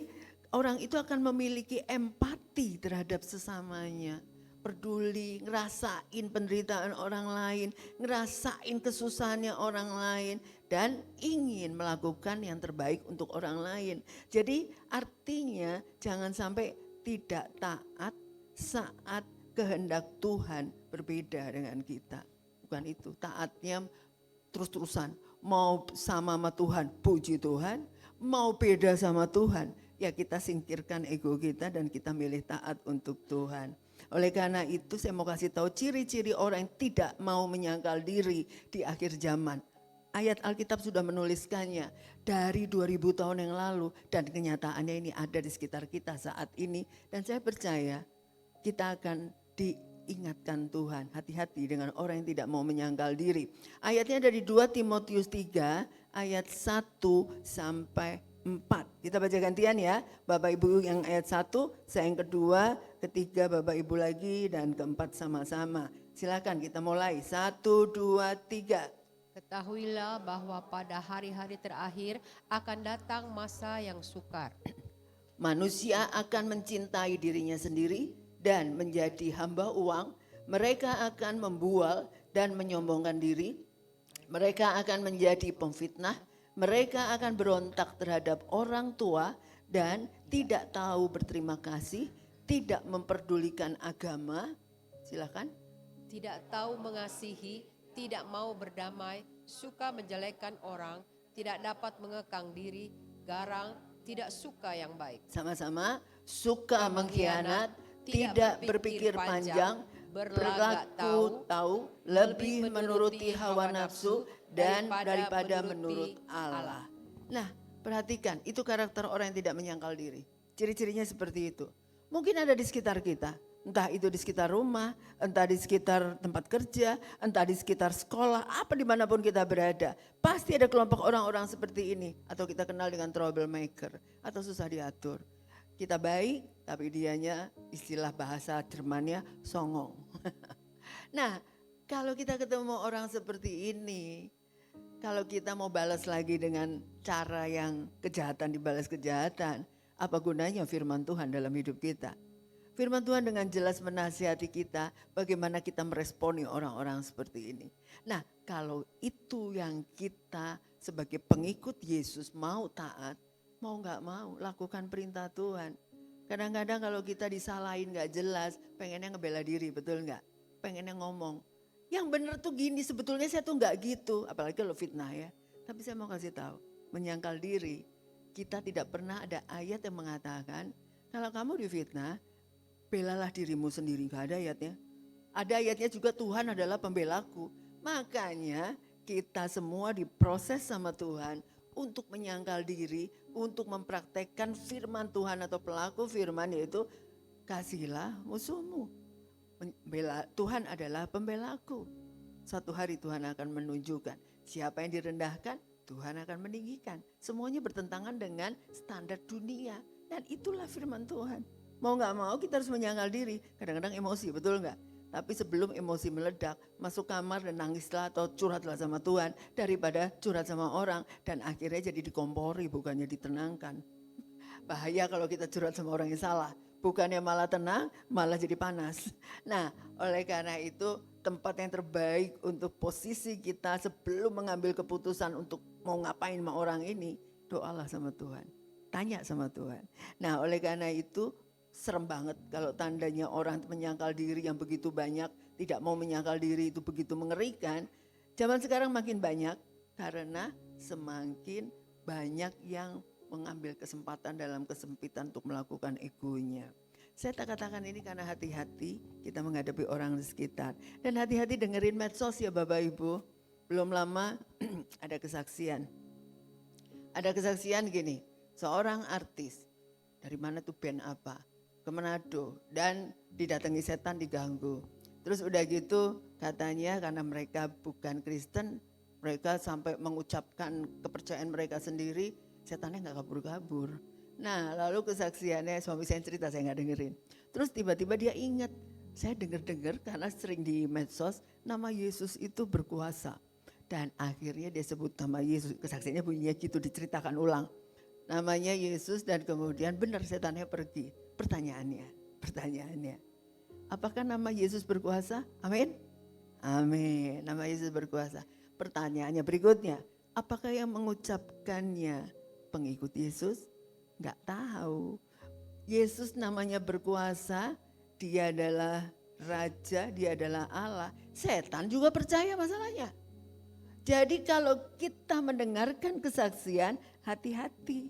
orang itu akan memiliki empati terhadap sesamanya. peduli, ngerasain penderitaan orang lain, ngerasain kesusahannya orang lain, dan ingin melakukan yang terbaik untuk orang lain. Jadi artinya jangan sampai tidak taat saat kehendak Tuhan berbeda dengan kita. Bukan itu, taatnya terus-terusan. Mau sama Tuhan, puji Tuhan. Mau beda sama Tuhan, ya kita singkirkan ego kita dan kita milih taat untuk Tuhan. Oleh karena itu saya mau kasih tahu ciri-ciri orang yang tidak mau menyangkal diri di akhir zaman. Ayat Alkitab sudah menuliskannya dari 2000 tahun yang lalu dan kenyataannya ini ada di sekitar kita saat ini. Dan saya percaya kita akan diingatkan Tuhan, hati-hati dengan orang yang tidak mau menyangkal diri. Ayatnya dari 2 Timotius 3 ayat 1 sampai 4. Kita baca gantian ya, Bapak Ibu yang ayat 1, saya yang kedua, ketiga Bapak Ibu lagi, dan keempat sama-sama. Silakan kita mulai, 1, 2, 3. Ketahuilah bahwa pada hari-hari terakhir akan datang masa yang sukar. Manusia akan mencintai dirinya sendiri dan menjadi hamba uang. Mereka akan membual dan menyombongkan diri. Mereka akan menjadi pemfitnah. Mereka akan berontak terhadap orang tua dan tidak tahu berterima kasih, tidak memperdulikan agama. Silakan. Tidak tahu mengasihi, tidak mau berdamai, suka menjelekkan orang, tidak dapat mengekang diri, garang, tidak suka yang baik. Sama-sama, suka mengkhianat, tidak berpikir panjang, berlaku tahu, lebih menuruti hawa nafsu dan daripada menurut Allah. Nah, perhatikan, itu karakter orang yang tidak menyangkal diri. Ciri-cirinya seperti itu. Mungkin ada di sekitar kita, entah itu di sekitar rumah, entah di sekitar tempat kerja, entah di sekitar sekolah, apa dimanapun kita berada. Pasti ada kelompok orang-orang seperti ini, atau kita kenal dengan troublemaker, atau susah diatur. Kita baik, tapi dianya istilah bahasa Jermannya songong. Nah, kalau kita ketemu orang seperti ini, kalau kita mau balas lagi dengan cara yang kejahatan dibalas kejahatan, apa gunanya firman Tuhan dalam hidup kita? Firman Tuhan dengan jelas menasihati kita bagaimana kita meresponi orang-orang seperti ini. Nah, kalau itu yang kita sebagai pengikut Yesus mau taat, mau gak mau lakukan perintah Tuhan. Kadang-kadang kalau kita disalahin gak jelas, pengennya ngebela diri, betul gak? Pengennya ngomong, yang bener tuh gini, sebetulnya saya tuh gak gitu. Apalagi kalau fitnah ya. Tapi saya mau kasih tahu, menyangkal diri, kita tidak pernah ada ayat yang mengatakan, kalau kamu difitnah, belalah dirimu sendiri. Gak ada ayatnya. Ada ayatnya juga Tuhan adalah pembelaku. Makanya kita semua diproses sama Tuhan untuk menyangkal diri, untuk mempraktekkan firman Tuhan atau pelaku firman, yaitu kasihilah musuhmu. Tuhan adalah pembelaku. Suatu hari Tuhan akan menunjukkan siapa yang direndahkan, Tuhan akan meninggikan. Semuanya bertentangan dengan standar dunia. Dan itulah firman Tuhan. Mau gak mau kita harus menyangkal diri. Kadang-kadang emosi, betul gak? Tapi sebelum emosi meledak, masuk kamar dan nangislah atau curhatlah sama Tuhan daripada curhat sama orang dan akhirnya jadi dikompori bukannya ditenangkan. Bahaya kalau kita curhat sama orang yang salah, bukannya malah tenang, malah jadi panas. Nah, oleh karena itu tempat yang terbaik untuk posisi kita sebelum mengambil keputusan untuk mau ngapain sama orang ini, doalah sama Tuhan, tanya sama Tuhan. Nah, oleh karena itu serem banget kalau tandanya orang menyangkal diri yang begitu banyak, tidak mau menyangkal diri itu begitu mengerikan. Zaman sekarang makin banyak karena semakin banyak yang mengambil kesempatan dalam kesempitan untuk melakukan egonya. Saya tak katakan ini karena hati-hati kita menghadapi orang di sekitar. Dan hati-hati dengerin medsos ya Bapak Ibu. Belum lama ada kesaksian. Ada kesaksian gini, seorang artis, dari mana tuh band apa? Ke Manado dan didatangi setan, diganggu. Terus udah gitu katanya karena mereka bukan Kristen, mereka sampai mengucapkan kepercayaan mereka sendiri, setannya gak kabur-kabur. Nah lalu kesaksiannya suami saya cerita, saya gak dengerin. Terus tiba-tiba dia ingat, saya denger-denger karena sering di medsos, nama Yesus itu berkuasa. Dan akhirnya dia sebut nama Yesus, kesaksiannya bunyinya gitu, diceritakan ulang. Namanya Yesus dan kemudian benar setannya pergi. Pertanyaannya, Apakah nama Yesus berkuasa? Amin. Amin. Nama Yesus berkuasa. Pertanyaannya berikutnya, apakah yang mengucapkannya pengikut Yesus? Enggak tahu. Yesus namanya berkuasa, dia adalah raja, dia adalah Allah. Setan juga percaya masalahnya. Jadi kalau kita mendengarkan kesaksian, hati-hati.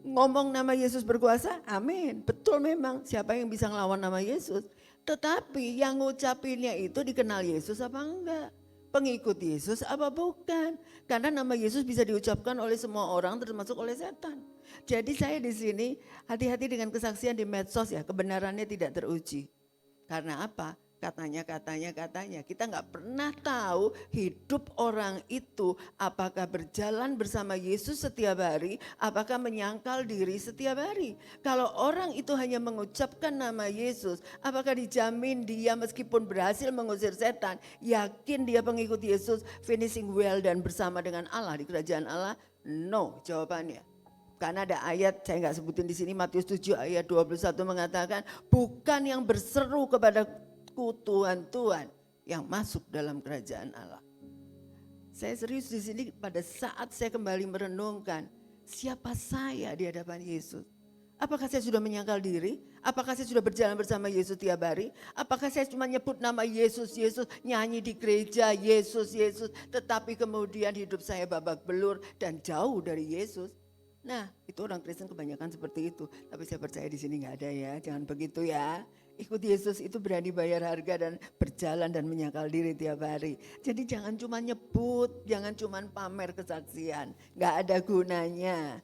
Ngomong nama Yesus berkuasa, amin. Betul memang, siapa yang bisa ngelawan nama Yesus. Tetapi yang ngucapinnya itu dikenal Yesus apa enggak? Pengikut Yesus apa bukan? Karena nama Yesus bisa diucapkan oleh semua orang termasuk oleh setan. Jadi saya di sini hati-hati dengan kesaksian di medsos ya, kebenarannya tidak teruji. Karena apa? Katanya. Kita nggak pernah tahu hidup orang itu apakah berjalan bersama Yesus setiap hari, apakah menyangkal diri setiap hari. Kalau orang itu hanya mengucapkan nama Yesus, apakah dijamin dia meskipun berhasil mengusir setan, yakin dia pengikut Yesus, finishing well dan bersama dengan Allah di kerajaan Allah? No, jawabannya. Karena ada ayat, saya nggak sebutin di sini, Matius 7 ayat 21 mengatakan, bukan yang berseru kepada Tuhan yang masuk dalam kerajaan Allah. Saya serius di sini pada saat saya kembali merenungkan siapa saya di hadapan Yesus. Apakah saya sudah menyangkal diri? Apakah saya sudah berjalan bersama Yesus tiap hari? Apakah saya cuma nyebut nama Yesus, nyanyi di gereja Yesus, tetapi kemudian hidup saya babak belur dan jauh dari Yesus? Nah, itu orang Kristen kebanyakan seperti itu. Tapi saya percaya di sini nggak ada ya, jangan begitu ya. Ikut Yesus itu berani bayar harga dan berjalan dan menyangkal diri tiap hari. Jadi jangan cuma nyebut, jangan cuma pamer kesaksian. Nggak ada gunanya.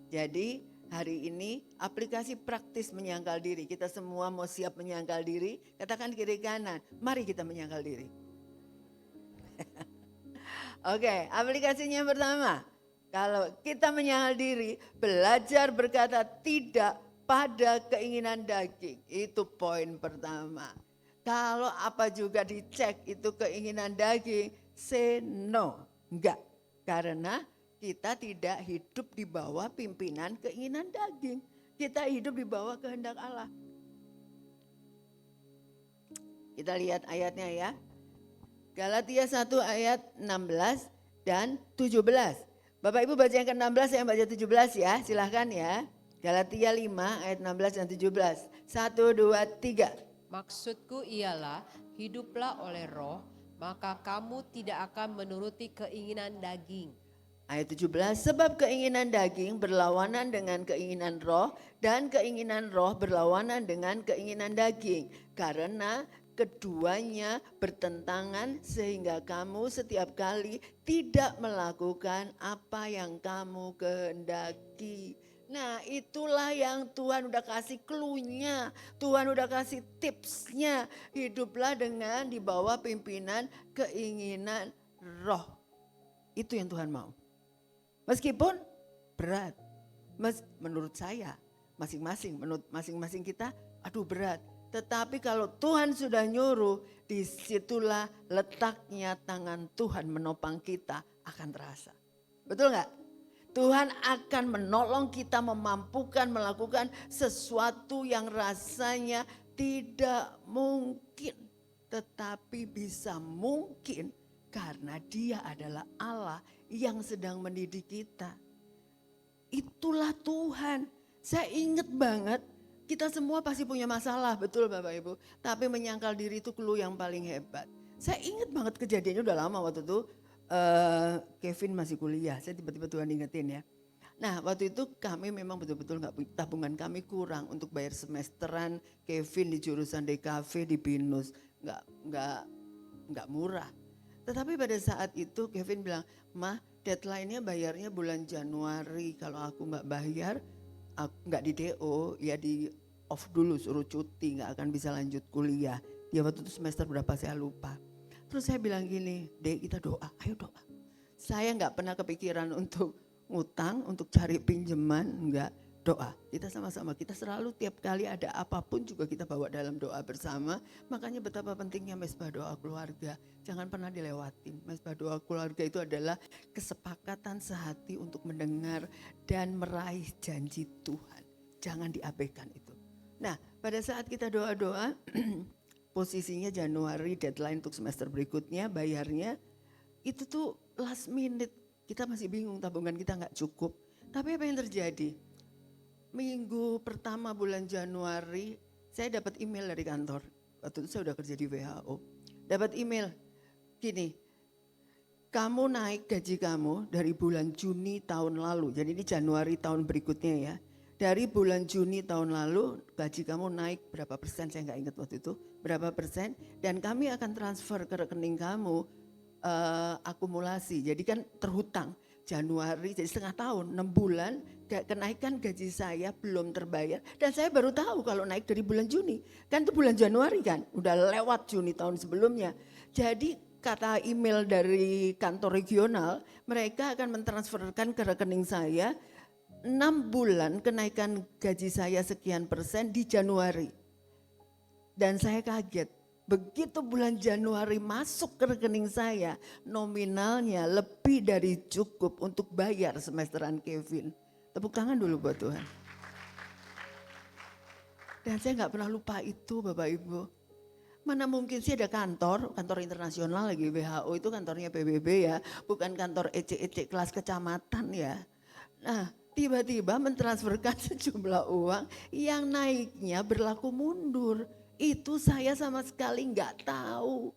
Jadi hari ini aplikasi praktis menyangkal diri. Kita semua mau siap menyangkal diri. Katakan kiri kanan, mari kita menyangkal diri. Oke, aplikasinya yang pertama. Kalau kita menyangkal diri, belajar berkata tidak pada keinginan daging. Itu poin pertama. Kalau apa juga dicek itu keinginan daging, say no. Enggak, karena kita tidak hidup di bawah pimpinan keinginan daging. Kita hidup di bawah kehendak Allah. Kita lihat ayatnya ya. Galatia 1 ayat 16 dan 17. Bapak Ibu baca yang ke-16, saya baca 17 ya, silahkan ya. Galatia 5 ayat 16 dan 17. 1, 2, 3. Maksudku ialah hiduplah oleh roh, maka kamu tidak akan menuruti keinginan daging. Ayat 17, sebab keinginan daging berlawanan dengan keinginan roh dan keinginan roh berlawanan dengan keinginan daging. Karena keduanya bertentangan sehingga kamu setiap kali tidak melakukan apa yang kamu kehendaki. Nah itulah yang Tuhan udah kasih clue-nya, Tuhan udah kasih tipsnya. Hiduplah dengan di bawah pimpinan keinginan roh. Itu yang Tuhan mau. Meskipun berat, menurut saya menurut masing-masing kita, aduh berat. Tetapi kalau Tuhan sudah nyuruh, disitulah letaknya tangan Tuhan menopang kita akan terasa. Betul nggak? Tuhan akan menolong kita memampukan melakukan sesuatu yang rasanya tidak mungkin. Tetapi bisa mungkin karena Dia adalah Allah yang sedang mendidik kita. Itulah Tuhan. Saya ingat banget. Kita semua pasti punya masalah, betul Bapak Ibu. Tapi menyangkal diri itu clue yang paling hebat. Saya ingat banget kejadiannya udah lama waktu itu. Kevin masih kuliah, saya tiba-tiba Tuhan ingetin ya. Nah waktu itu kami memang betul-betul tabungan kami kurang untuk bayar semesteran Kevin di jurusan DKV di BINUS. Nggak murah. Tetapi pada saat itu Kevin bilang, "Mah, deadline-nya bayarnya bulan Januari. Kalau aku nggak bayar, nggak di DO, ya di off dulu, suruh cuti, nggak akan bisa lanjut kuliah." Dia waktu itu semester berapa saya lupa. Terus saya bilang gini, "Dek, kita doa, ayo doa." Saya nggak pernah kepikiran untuk ngutang, untuk cari pinjaman, enggak. doa. Kita sama-sama, kita selalu tiap kali ada apapun juga kita bawa dalam doa bersama. Makanya betapa pentingnya mesbah doa keluarga. Jangan pernah dilewatin. Mesbah doa keluarga itu adalah kesepakatan sehati untuk mendengar dan meraih janji Tuhan. Jangan diabaikan itu. Nah, pada saat kita doa-doa, posisinya Januari, deadline untuk semester berikutnya, bayarnya, itu tuh last minute. Kita masih bingung, tabungan kita nggak cukup. Tapi apa yang terjadi? Minggu pertama bulan Januari, saya dapat email dari kantor. Waktu itu saya udah kerja di WHO. Dapat email, gini, kamu naik gaji kamu dari bulan Juni tahun lalu. Jadi ini Januari tahun berikutnya ya. Dari bulan Juni tahun lalu gaji kamu naik berapa persen, saya nggak ingat waktu itu. Berapa persen, dan kami akan transfer ke rekening kamu akumulasi. Jadi kan terhutang. Januari, jadi setengah tahun, 6 bulan, kenaikan gaji saya belum terbayar. Dan saya baru tahu kalau naik dari bulan Juni. Kan itu bulan Januari kan, udah lewat Juni tahun sebelumnya. Jadi kata email dari kantor regional, mereka akan mentransferkan ke rekening saya 6 bulan kenaikan gaji saya sekian persen di Januari. Dan saya kaget. Begitu bulan Januari masuk ke rekening saya, nominalnya lebih dari cukup untuk bayar semesteran Kevin. Tepuk tangan dulu buat Tuhan. Dan saya nggak pernah lupa itu Bapak Ibu. Mana mungkin sih ada kantor internasional lagi, WHO itu kantornya PBB ya, bukan kantor ece-ece kelas kecamatan ya. Nah, tiba-tiba mentransferkan sejumlah uang yang naiknya berlaku mundur. Itu saya sama sekali nggak tahu.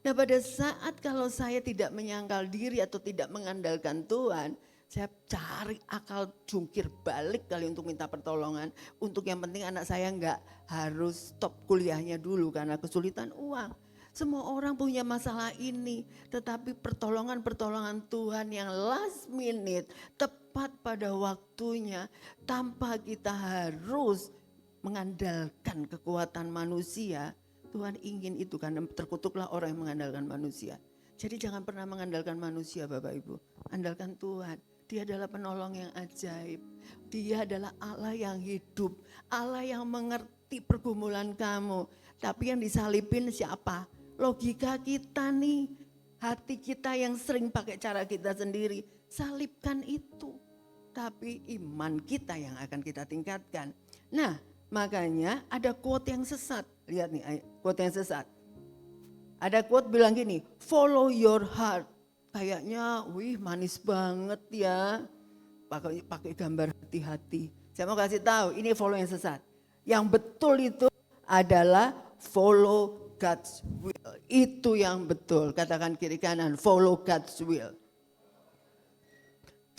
Nah pada saat kalau saya tidak menyangkal diri atau tidak mengandalkan Tuhan, saya cari akal jungkir balik kali untuk minta pertolongan. Untuk yang penting anak saya nggak harus stop kuliahnya dulu karena kesulitan uang. Semua orang punya masalah ini, tetapi pertolongan-pertolongan Tuhan yang last minute, tepat pada waktunya, tanpa kita harus mengandalkan kekuatan manusia. Tuhan ingin itu karena terkutuklah orang yang mengandalkan manusia. Jadi jangan pernah mengandalkan manusia Bapak Ibu. Andalkan Tuhan. Dia adalah penolong yang ajaib. Dia adalah Allah yang hidup. Allah yang mengerti pergumulan kamu. Tapi yang disalipin siapa? Logika kita nih. Hati kita yang sering pakai cara kita sendiri. Salibkan itu. Tapi iman kita yang akan kita tingkatkan. Nah, makanya ada quote yang sesat. Lihat nih quote yang sesat. Ada quote bilang gini, follow your heart. Kayaknya manis banget ya. Pakai gambar hati-hati. Saya mau kasih tahu ini follow yang sesat. Yang betul itu adalah follow God's will. Itu yang betul. Katakan kiri kanan, follow God's will.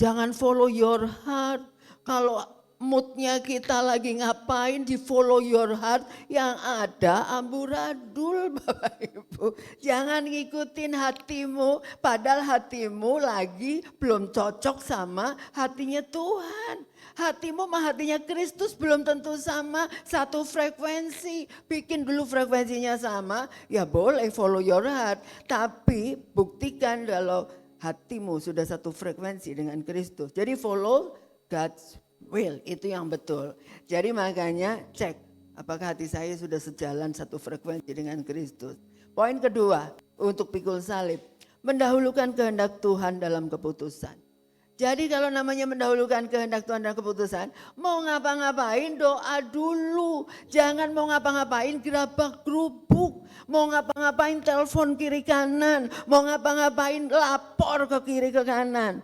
Jangan follow your heart. Kalau moodnya kita lagi ngapain, di follow your heart, yang ada amburadul Bapak Ibu. Jangan ngikutin hatimu, padahal hatimu lagi belum cocok sama hatinya Tuhan. Hatimu sama hatinya Kristus belum tentu sama, satu frekuensi. Bikin dulu frekuensinya sama, ya boleh follow your heart. Tapi buktikan kalau hatimu sudah satu frekuensi dengan Kristus. Jadi follow God's will, itu yang betul. Jadi makanya cek apakah hati saya sudah sejalan satu frekuensi dengan Kristus. Poin kedua untuk pikul salib, mendahulukan kehendak Tuhan dalam keputusan. Jadi kalau namanya mendahulukan kehendak Tuhan dalam keputusan, mau ngapa-ngapain doa dulu. Jangan mau ngapa-ngapain gerabak gerubuk. Mau ngapa-ngapain telepon kiri kanan. Mau ngapa-ngapain lapor ke kiri ke kanan.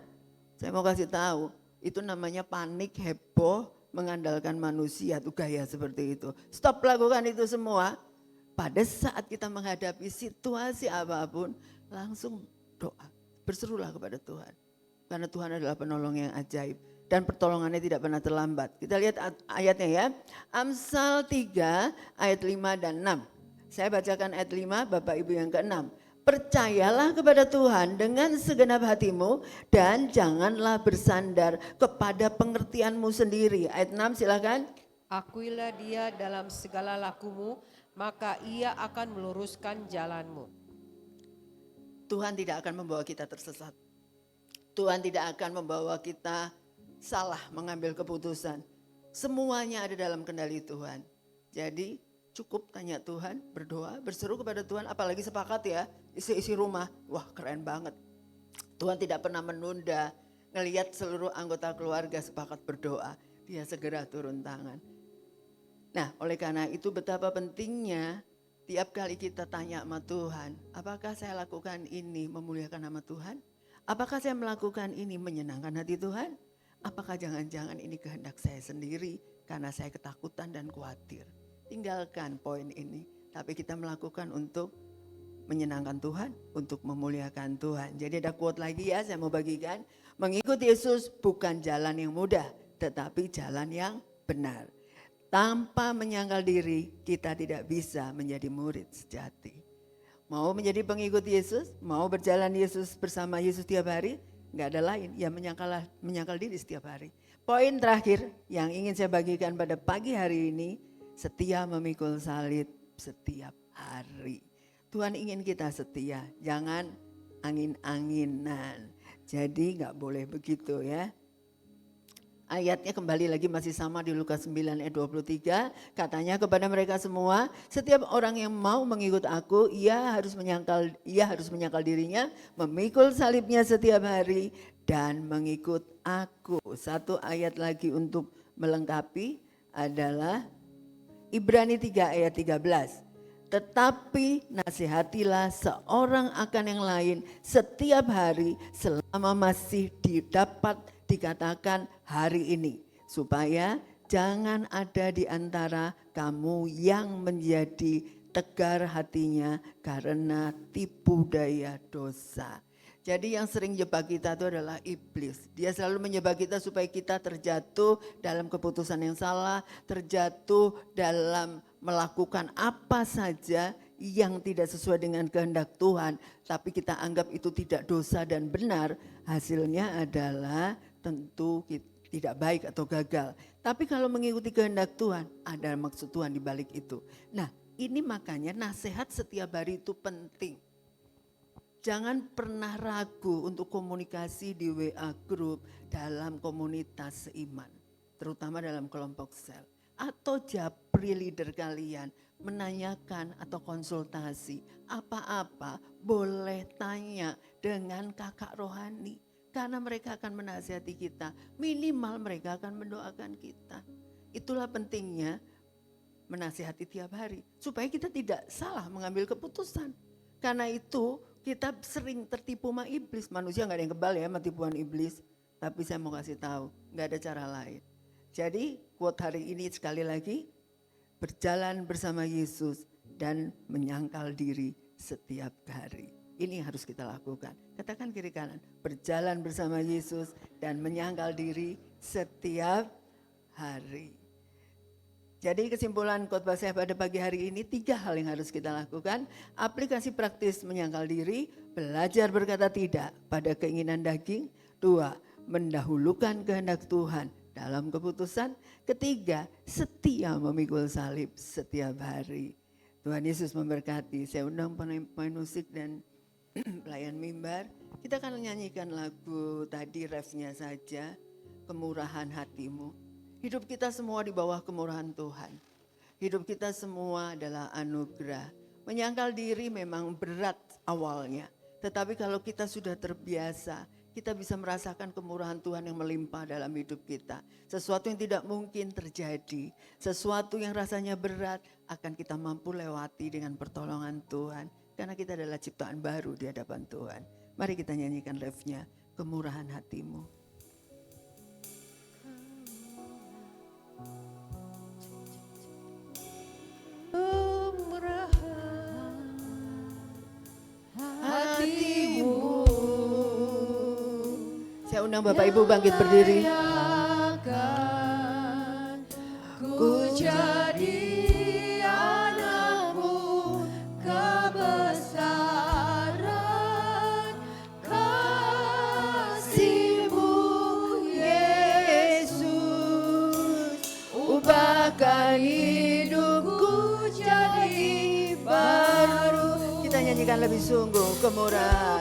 Saya mau kasih tahu. Itu namanya panik, heboh, mengandalkan manusia, itu gaya seperti itu. Stop lakukan itu semua. Pada saat kita menghadapi situasi apapun, langsung doa. Berserulah kepada Tuhan. Karena Tuhan adalah penolong yang ajaib. Dan pertolongannya tidak pernah terlambat. Kita lihat ayatnya ya. Amsal 3 ayat 5 dan 6. Saya bacakan ayat 5, Bapak Ibu yang ke-6. Percayalah kepada Tuhan dengan segenap hatimu dan janganlah bersandar kepada pengertianmu sendiri. Ayat 6 silakan. Akuilah dia dalam segala lakumu, maka ia akan meluruskan jalanmu. Tuhan tidak akan membawa kita tersesat. Tuhan tidak akan membawa kita salah mengambil keputusan. Semuanya ada dalam kendali Tuhan. Jadi cukup tanya Tuhan, berdoa, berseru kepada Tuhan, apalagi sepakat ya, isi rumah. Wah, keren banget. Tuhan tidak pernah menunda, ngelihat seluruh anggota keluarga sepakat berdoa. Dia segera turun tangan. Nah, oleh karena itu betapa pentingnya tiap kali kita tanya sama Tuhan, apakah saya lakukan ini memuliakan nama Tuhan? Apakah saya melakukan ini menyenangkan hati Tuhan? Apakah jangan-jangan ini kehendak saya sendiri karena saya ketakutan dan khawatir? Tinggalkan poin ini, tapi kita melakukan untuk menyenangkan Tuhan, untuk memuliakan Tuhan. Jadi ada quote lagi ya, saya mau bagikan. Mengikuti Yesus bukan jalan yang mudah, tetapi jalan yang benar. Tanpa menyangkal diri, kita tidak bisa menjadi murid sejati. Mau menjadi pengikut Yesus, mau berjalan Yesus bersama Yesus tiap hari, nggak ada lain, ya menyangkal diri setiap hari. Poin terakhir yang ingin saya bagikan pada pagi hari ini, setia memikul salib setiap hari. Tuhan ingin kita setia, jangan angin-anginan. Jadi nggak boleh begitu ya. Ayatnya kembali lagi masih sama di Lukas 9 ayat 23. Katanya kepada mereka semua, setiap orang yang mau mengikut aku, ia harus menyangkal dirinya, memikul salibnya setiap hari dan mengikut aku. Satu ayat lagi untuk melengkapi adalah Ibrani 3 ayat 13. Tetapi nasihatilah seorang akan yang lain setiap hari selama masih dapat dikatakan hari ini. Supaya jangan ada di antara kamu yang menjadi tegar hatinya karena tipu daya dosa. Jadi yang sering jebak kita itu adalah iblis. Dia selalu menjebak kita supaya kita terjatuh dalam keputusan yang salah, terjatuh dalam melakukan apa saja yang tidak sesuai dengan kehendak Tuhan. Tapi kita anggap itu tidak dosa dan benar, hasilnya adalah tentu tidak baik atau gagal. Tapi kalau mengikuti kehendak Tuhan, ada maksud Tuhan di balik itu. Nah, ini makanya nasihat setiap hari itu penting. Jangan pernah ragu untuk komunikasi di WA group dalam komunitas seiman, terutama dalam kelompok sel. Atau japri leader kalian menanyakan atau konsultasi apa-apa boleh tanya dengan kakak rohani. Karena mereka akan menasihati kita, minimal mereka akan mendoakan kita. Itulah pentingnya menasihati tiap hari, supaya kita tidak salah mengambil keputusan. Karena itu kita sering tertipu sama iblis. Manusia gak ada yang kebal ya sama tipuan iblis. Tapi saya mau kasih tahu, gak ada cara lain. Jadi quote hari ini sekali lagi, berjalan bersama Yesus dan menyangkal diri setiap hari. Ini yang harus kita lakukan. Katakan kiri kanan, berjalan bersama Yesus dan menyangkal diri setiap hari. Jadi kesimpulan khotbah saya pada pagi hari ini 3 hal yang harus kita lakukan. Aplikasi praktis menyangkal diri, belajar berkata tidak pada keinginan daging. 2, mendahulukan kehendak Tuhan dalam keputusan. 3, setia memikul salib setiap hari. Tuhan Yesus memberkati. Saya undang pemain musik dan pelayan mimbar. Kita akan menyanyikan lagu tadi refnya saja, Kemurahan Hatimu. Hidup kita semua di bawah kemurahan Tuhan. Hidup kita semua adalah anugerah. Menyangkal diri memang berat awalnya. Tetapi kalau kita sudah terbiasa, kita bisa merasakan kemurahan Tuhan yang melimpah dalam hidup kita. Sesuatu yang tidak mungkin terjadi, sesuatu yang rasanya berat akan kita mampu lewati dengan pertolongan Tuhan. Karena kita adalah ciptaan baru di hadapan Tuhan. Mari kita nyanyikan refnya, Kemurahan Hatimu. Saya undang Bapak Ibu bangkit berdiri. Ku jadi anakmu, kebesaran kasih-Mu Yesus, ubahkan hidupku jadi baru. Kita nyanyikan lebih sungguh, kemurahan.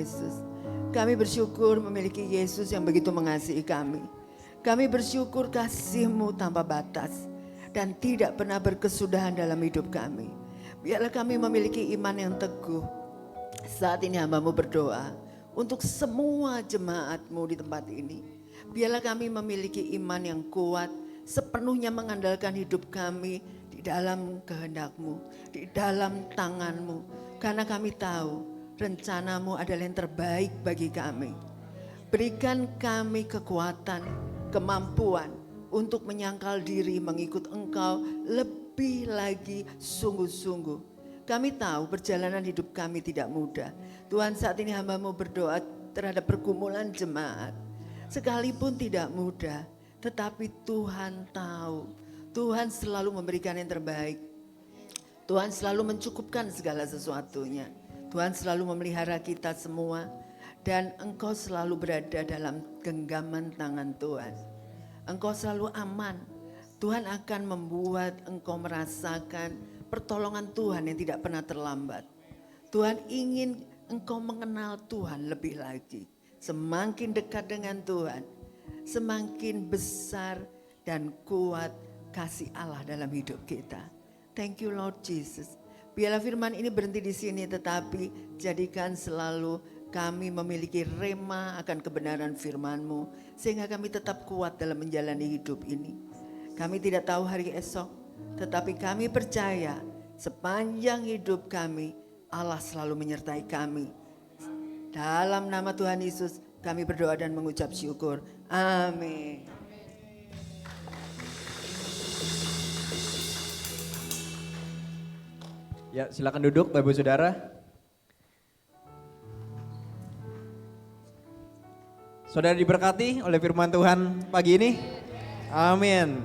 Yesus. Kami bersyukur memiliki Yesus yang begitu mengasihi kami. Kami bersyukur kasih-Mu tanpa batas dan tidak pernah berkesudahan dalam hidup kami. Biarlah kami memiliki iman yang teguh. Saat ini hamba-Mu berdoa untuk semua jemaat-Mu di tempat ini. Biarlah kami memiliki iman yang kuat, sepenuhnya mengandalkan hidup kami di dalam kehendak-Mu, di dalam tangan-Mu. Karena kami tahu rencana-Mu adalah yang terbaik bagi kami. Berikan kami kekuatan, kemampuan untuk menyangkal diri mengikut Engkau lebih lagi sungguh-sungguh. Kami tahu perjalanan hidup kami tidak mudah. Tuhan, saat ini hamba-Mu berdoa terhadap pergumulan jemaat. Sekalipun tidak mudah, tetapi Tuhan tahu. Tuhan selalu memberikan yang terbaik. Tuhan selalu mencukupkan segala sesuatunya. Tuhan selalu memelihara kita semua. Dan Engkau selalu berada dalam genggaman tangan Tuhan. Engkau selalu aman. Tuhan akan membuat engkau merasakan pertolongan Tuhan yang tidak pernah terlambat. Tuhan ingin engkau mengenal Tuhan lebih lagi. Semakin dekat dengan Tuhan, semakin besar dan kuat kasih Allah dalam hidup kita. Thank you Lord Jesus. Biarlah firman ini berhenti di sini, tetapi jadikan selalu kami memiliki rema akan kebenaran firman-Mu, sehingga kami tetap kuat dalam menjalani hidup ini. Kami tidak tahu hari esok, tetapi kami percaya sepanjang hidup kami, Allah selalu menyertai kami. Dalam nama Tuhan Yesus kami berdoa dan mengucap syukur. Amin. Ya, silakan duduk Bapak Ibu Saudara. Saudara diberkati oleh firman Tuhan pagi ini. Amin.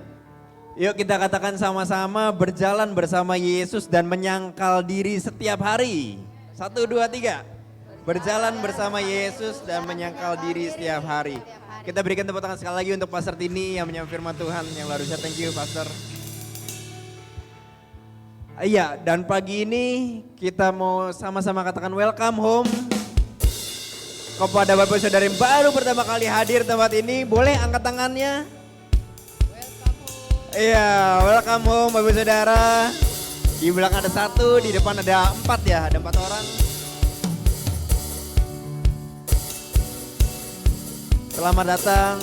Yuk kita katakan sama-sama, berjalan bersama Yesus dan menyangkal diri setiap hari. 1, 2, 3. Berjalan bersama Yesus dan menyangkal diri setiap hari. Kita berikan tepuk tangan sekali lagi untuk Pastor Tini yang menyambut firman Tuhan yang luar biasa. Thank you Pastor. Iya, dan pagi ini kita mau sama-sama katakan welcome home kepada Bapak Saudara yang baru pertama kali hadir tempat ini. Boleh angkat tangannya? Iya, welcome home Bapak Saudara. Di belakang ada 1, di depan ada 4 ya, ada 4 orang. Selamat datang.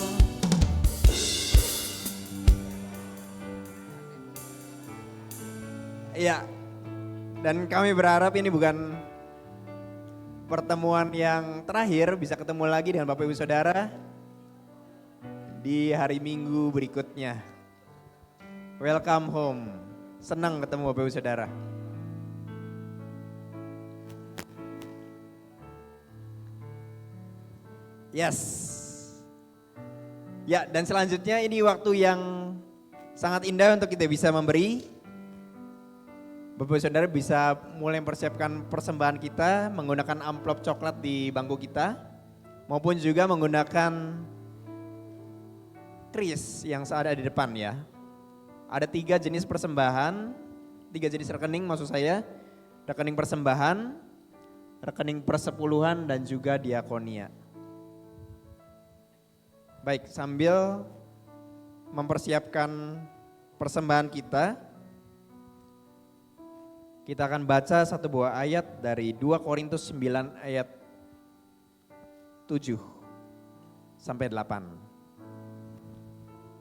Iya, dan kami berharap ini bukan pertemuan yang terakhir, bisa ketemu lagi dengan Bapak Ibu Saudara di hari Minggu berikutnya. Welcome home, senang ketemu Bapak Ibu Saudara. Yes. Ya, dan selanjutnya ini waktu yang sangat indah untuk kita bisa memberi. Bapak Saudara bisa mulai mempersiapkan persembahan kita menggunakan amplop coklat di bangku kita, maupun juga menggunakan kris yang ada di depan ya. Ada 3 jenis persembahan, 3 jenis rekening maksud saya. Rekening persembahan, rekening persepuluhan dan juga diakonia. Baik, sambil mempersiapkan persembahan kita akan baca satu buah ayat dari 2 Korintus 9 ayat 7 sampai 8.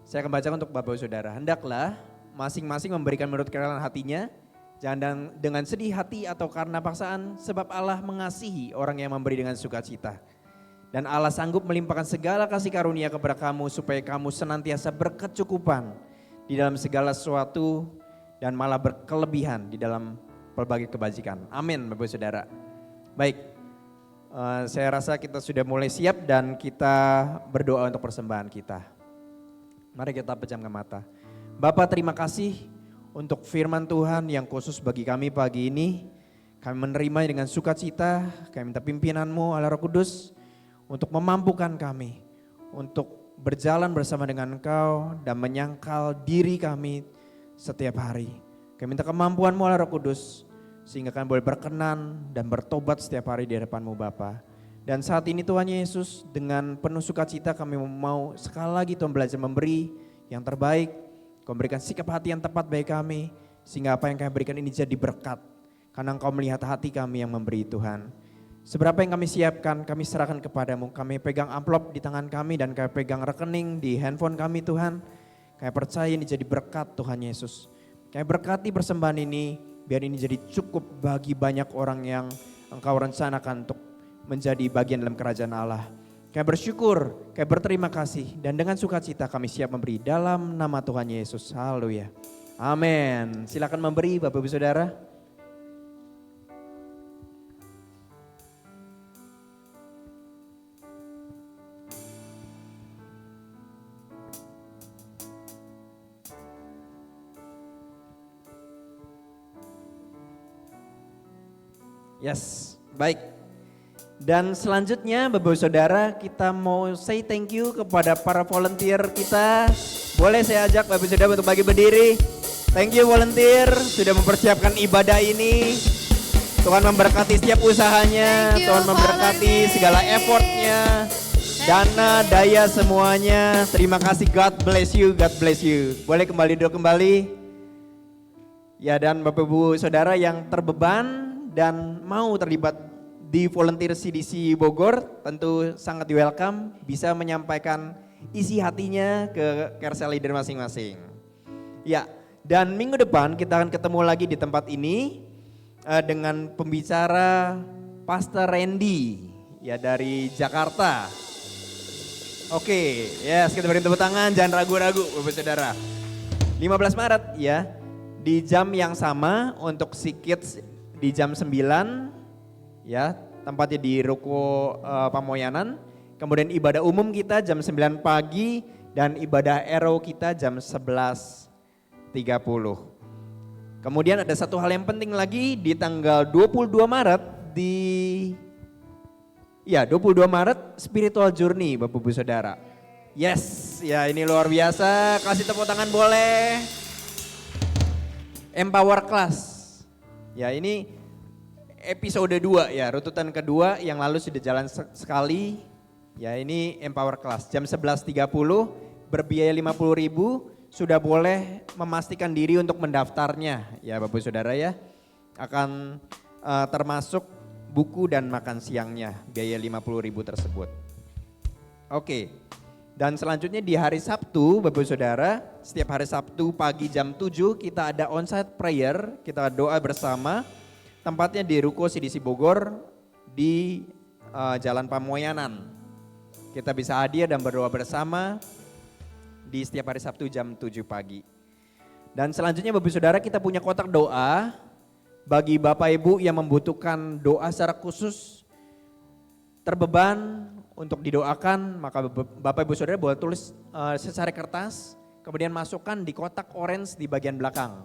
Saya akan baca untuk Bapak Saudara. Hendaklah masing-masing memberikan menurut kerelaan hatinya, jangan dengan sedih hati atau karena paksaan, sebab Allah mengasihi orang yang memberi dengan sukacita. Dan Allah sanggup melimpahkan segala kasih karunia kepada kamu supaya kamu senantiasa berkecukupan di dalam segala sesuatu dan malah berkelebihan di dalam berbagai kebajikan. Amin Bapak Saudara. Baik, saya rasa kita sudah mulai siap dan kita berdoa untuk persembahan kita. Mari kita pejamkan mata. Bapa, terima kasih untuk firman Tuhan yang khusus bagi kami pagi ini. Kami menerimanya dengan sukacita, kami minta pimpinan-Mu Allah Roh Kudus untuk memampukan kami untuk berjalan bersama dengan Engkau dan menyangkal diri kami setiap hari. Kami minta kemampuan-Mu Allah Roh Kudus sehingga kami boleh berkenan dan bertobat setiap hari di hadapan-Mu Bapa. Dan saat ini Tuhan Yesus, dengan penuh sukacita kami mau sekali lagi Tuhan belajar memberi yang terbaik. Kau berikan sikap hati yang tepat bagi kami, sehingga apa yang kami berikan ini jadi berkat. Karena Engkau melihat hati kami yang memberi Tuhan. Seberapa yang kami siapkan, kami serahkan kepadamu. Kami pegang amplop di tangan kami dan kami pegang rekening di handphone kami Tuhan. Kami percaya ini jadi berkat Tuhan Yesus. Kami berkati persembahan ini, biar ini jadi cukup bagi banyak orang yang Engkau rencanakan untuk menjadi bagian dalam kerajaan Allah. Kami bersyukur, kami berterima kasih, dan dengan sukacita kami siap memberi dalam nama Tuhan Yesus. Haleluya. Amin. Silakan memberi Bapak Ibu Saudara. Yes, baik. Dan selanjutnya Bapak Ibu Saudara, kita mau say thank you kepada para volunteer kita. Boleh saya ajak Bapak Ibu Saudara untuk bagi berdiri. Thank you volunteer sudah mempersiapkan ibadah ini. Tuhan memberkati setiap usahanya, Thank you, Tuhan memberkati volunteer. segala effortnya, dana, daya semuanya. Terima kasih, God bless you, God bless you. Boleh kembali duduk kembali. Ya, dan Bapak Ibu Saudara yang terbeban dan mau terlibat di volunteer CDC Bogor, tentu sangat di welcome, bisa menyampaikan isi hatinya ke Kersel leader masing-masing. Ya, dan minggu depan kita akan ketemu lagi di tempat ini dengan pembicara Pastor Randy ya dari Jakarta. Oke, yes, kita beri tepuk tangan, jangan ragu-ragu Bapak Saudara. 15 Maret ya, di jam yang sama untuk si kids di jam 9 ya, tempatnya di Ruko Pamoyanan. Kemudian ibadah umum kita jam 9 pagi dan ibadah Arrow kita jam 11.30. Kemudian ada satu hal yang penting lagi di tanggal 22 Maret 22 Maret Spiritual Journey Bapak Ibu Saudara. Yes, ya ini luar biasa, kasih tepuk tangan boleh. Empower Class. Ya ini episode 2 ya, rututan kedua, yang lalu sudah jalan sekali. Ya ini Empower Class jam 11.30 berbiaya 50.000, sudah boleh memastikan diri untuk mendaftarnya ya Bapak Saudara ya. Akan termasuk buku dan makan siangnya, biaya 50.000 tersebut. Oke. Dan selanjutnya di hari Sabtu Bapak Saudara, setiap hari Sabtu pagi jam 7 kita ada onsite prayer, kita doa bersama. Tempatnya di Ruko CDC Bogor di Jalan Pamoyanan. Kita bisa hadir dan berdoa bersama di setiap hari Sabtu jam 7 pagi. Dan selanjutnya Bapak Saudara, kita punya kotak doa bagi Bapak Ibu yang membutuhkan doa secara khusus, terbeban untuk didoakan, maka Bapak Ibu Saudara boleh tulis secari kertas, kemudian masukkan di kotak orange di bagian belakang.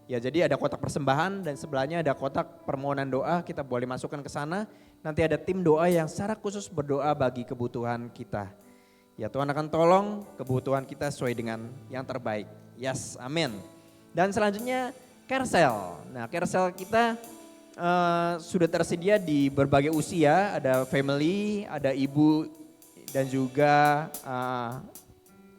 Ya, jadi ada kotak persembahan dan sebelahnya ada kotak permohonan doa, kita boleh masukkan ke sana. Nanti ada tim doa yang secara khusus berdoa bagi kebutuhan kita. Ya, Tuhan akan tolong kebutuhan kita sesuai dengan yang terbaik. Yes, amin. Dan selanjutnya Kersel. Nah, Kersel kita sudah tersedia di berbagai usia, ada family, ada ibu dan juga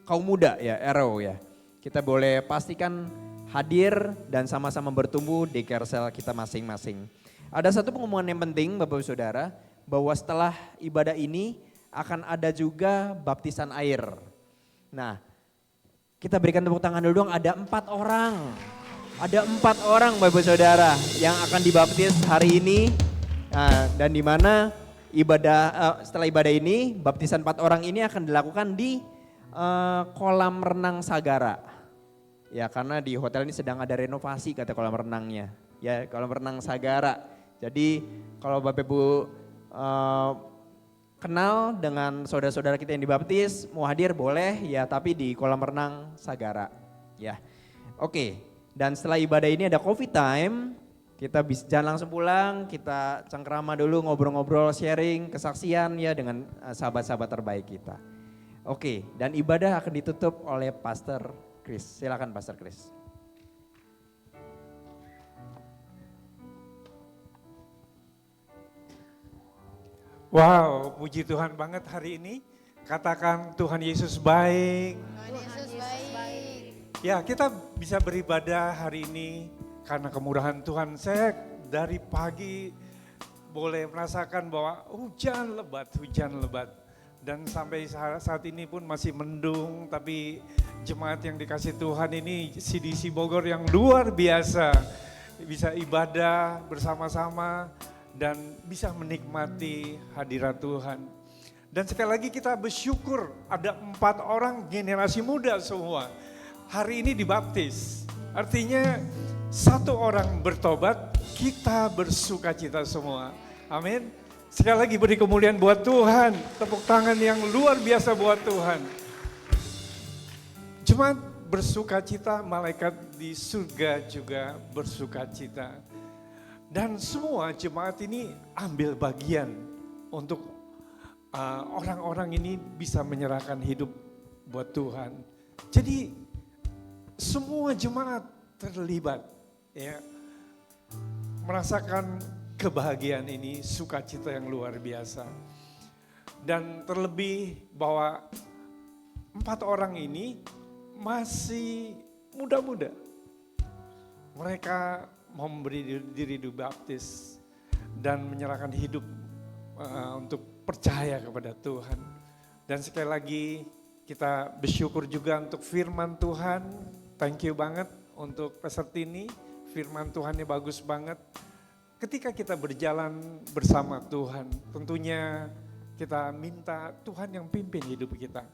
kaum muda ya, Arrow ya. Kita boleh pastikan hadir dan sama-sama bertumbuh di Kersel kita masing-masing. Ada satu pengumuman yang penting Bapak Saudara, bahwa setelah ibadah ini akan ada juga baptisan air. Nah, kita berikan tepuk tangan dulu dong, ada 4 orang. Ada 4 orang Bapak Saudara yang akan dibaptis hari ini. Nah, dan di mana setelah ibadah ini, baptisan 4 orang ini akan dilakukan di kolam renang Sagara. Ya, karena di hotel ini sedang ada renovasi kata kolam renangnya. Ya, kolam renang Sagara. Jadi kalau Bapak Ibu kenal dengan saudara-saudara kita yang dibaptis, mau hadir boleh ya, tapi di kolam renang Sagara. Ya, oke. Dan setelah ibadah ini ada coffee time, kita bisa jangan langsung pulang, kita cengkrama dulu, ngobrol-ngobrol, sharing, kesaksian ya dengan sahabat-sahabat terbaik kita. Oke, dan ibadah akan ditutup oleh Pastor Chris. Silakan Pastor Chris. Wow, puji Tuhan banget hari ini. Katakan Tuhan Yesus baik. Yesus baik. Ya, kita bisa beribadah hari ini karena kemurahan Tuhan. Saya dari pagi boleh merasakan bahwa hujan lebat. Dan sampai saat ini pun masih mendung, tapi jemaat yang dikasih Tuhan ini CDC Bogor yang luar biasa. Bisa ibadah bersama-sama dan bisa menikmati hadirat Tuhan. Dan sekali lagi kita bersyukur ada 4 orang generasi muda semua. Hari ini dibaptis. Artinya 1 orang bertobat, kita bersuka cita semua. Amin. Sekali lagi beri kemuliaan buat Tuhan. Tepuk tangan yang luar biasa buat Tuhan. Jemaat bersuka cita, malaikat di surga juga bersuka cita. Dan semua jemaat ini ambil bagian untuk orang-orang ini bisa menyerahkan hidup buat Tuhan. Jadi semua jemaat terlibat ya, merasakan kebahagiaan ini, sukacita yang luar biasa. Dan terlebih bahwa 4 orang ini masih muda-muda. Mereka mau memberi diri dibaptis dan menyerahkan hidup untuk percaya kepada Tuhan. Dan sekali lagi kita bersyukur juga untuk firman Tuhan. Thank you banget untuk peserta ini. Firman Tuhannya bagus banget. Ketika kita berjalan bersama Tuhan, tentunya kita minta Tuhan yang pimpin hidup kita.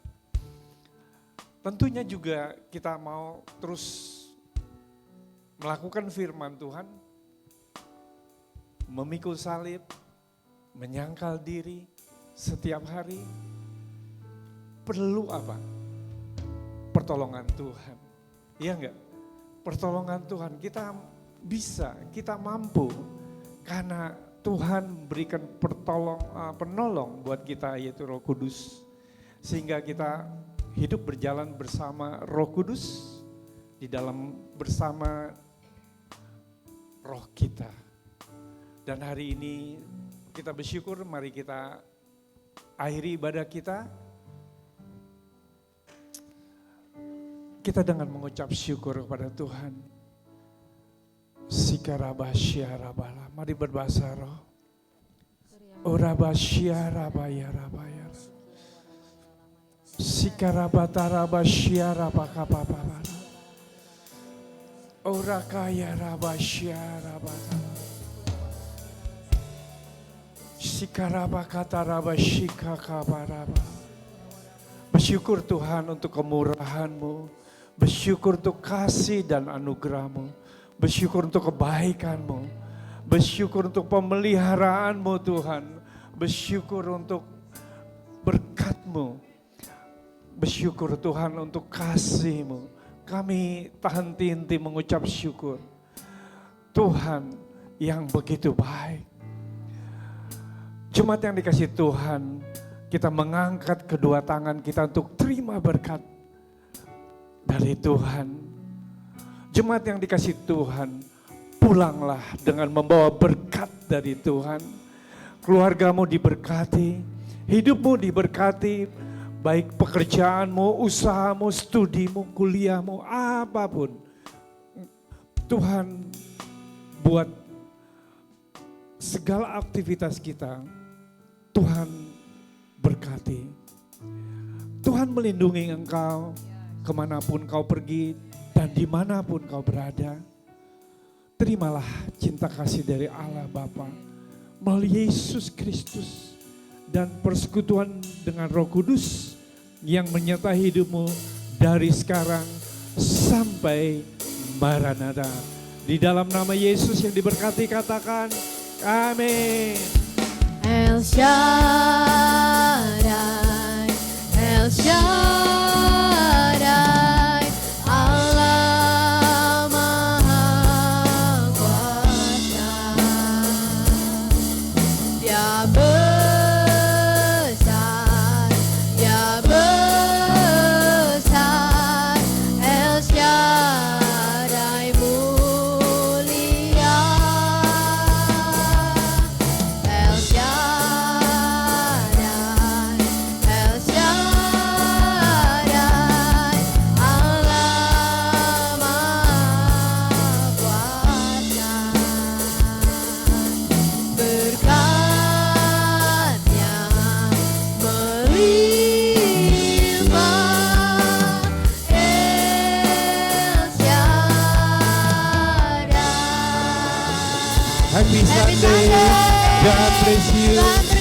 Tentunya juga kita mau terus melakukan firman Tuhan, memikul salib, menyangkal diri setiap hari. Perlu apa? Pertolongan Tuhan. Iya enggak? Pertolongan Tuhan, kita bisa, kita mampu. Karena Tuhan berikan penolong buat kita, yaitu Roh Kudus. Sehingga kita hidup berjalan bersama Roh Kudus, di dalam bersama roh kita. Dan hari ini kita bersyukur, mari kita akhiri ibadah kita. Kita dengan mengucap syukur kepada Tuhan. Sikarabasya-rabala, mari berbahasa roh. Orabasya-rabaya-rabaya. Sikarabatarabasya-rabakapapapara. Orakaya-rabasya-rabakapapara. Sikarabakatarabashikakabaraba. Bersyukur Tuhan untuk kemurahan-Mu. Bersyukur untuk kasih dan anugerah-Mu. Bersyukur untuk kebaikan-Mu. Bersyukur untuk pemeliharaan-Mu Tuhan. Bersyukur untuk berkat-Mu. Bersyukur Tuhan untuk kasih-Mu. Kami tak henti-henti mengucap syukur. Tuhan yang begitu baik. Jemaat yang dikasih Tuhan, kita mengangkat kedua tangan kita untuk terima berkat dari Tuhan. Jemaat yang dikasih Tuhan, pulanglah dengan membawa berkat dari Tuhan. Keluargamu diberkati, hidupmu diberkati, baik pekerjaanmu, usahamu, studimu, kuliahmu, apapun. Tuhan buat segala aktivitas kita, Tuhan berkati. Tuhan melindungi engkau kemanapun kau pergi dan dimanapun kau berada. Terimalah cinta kasih dari Allah Bapa melalui Yesus Kristus dan persekutuan dengan Roh Kudus yang menyertai hidupmu dari sekarang sampai Maranatha. Di dalam nama Yesus yang diberkati katakan amin. El Shaddai, El Shaddai, Allah Maha Kuasa. Dia besar, Dia besar, El Shaddai mulia, El Shaddai. Happy Sunday. God bless you. God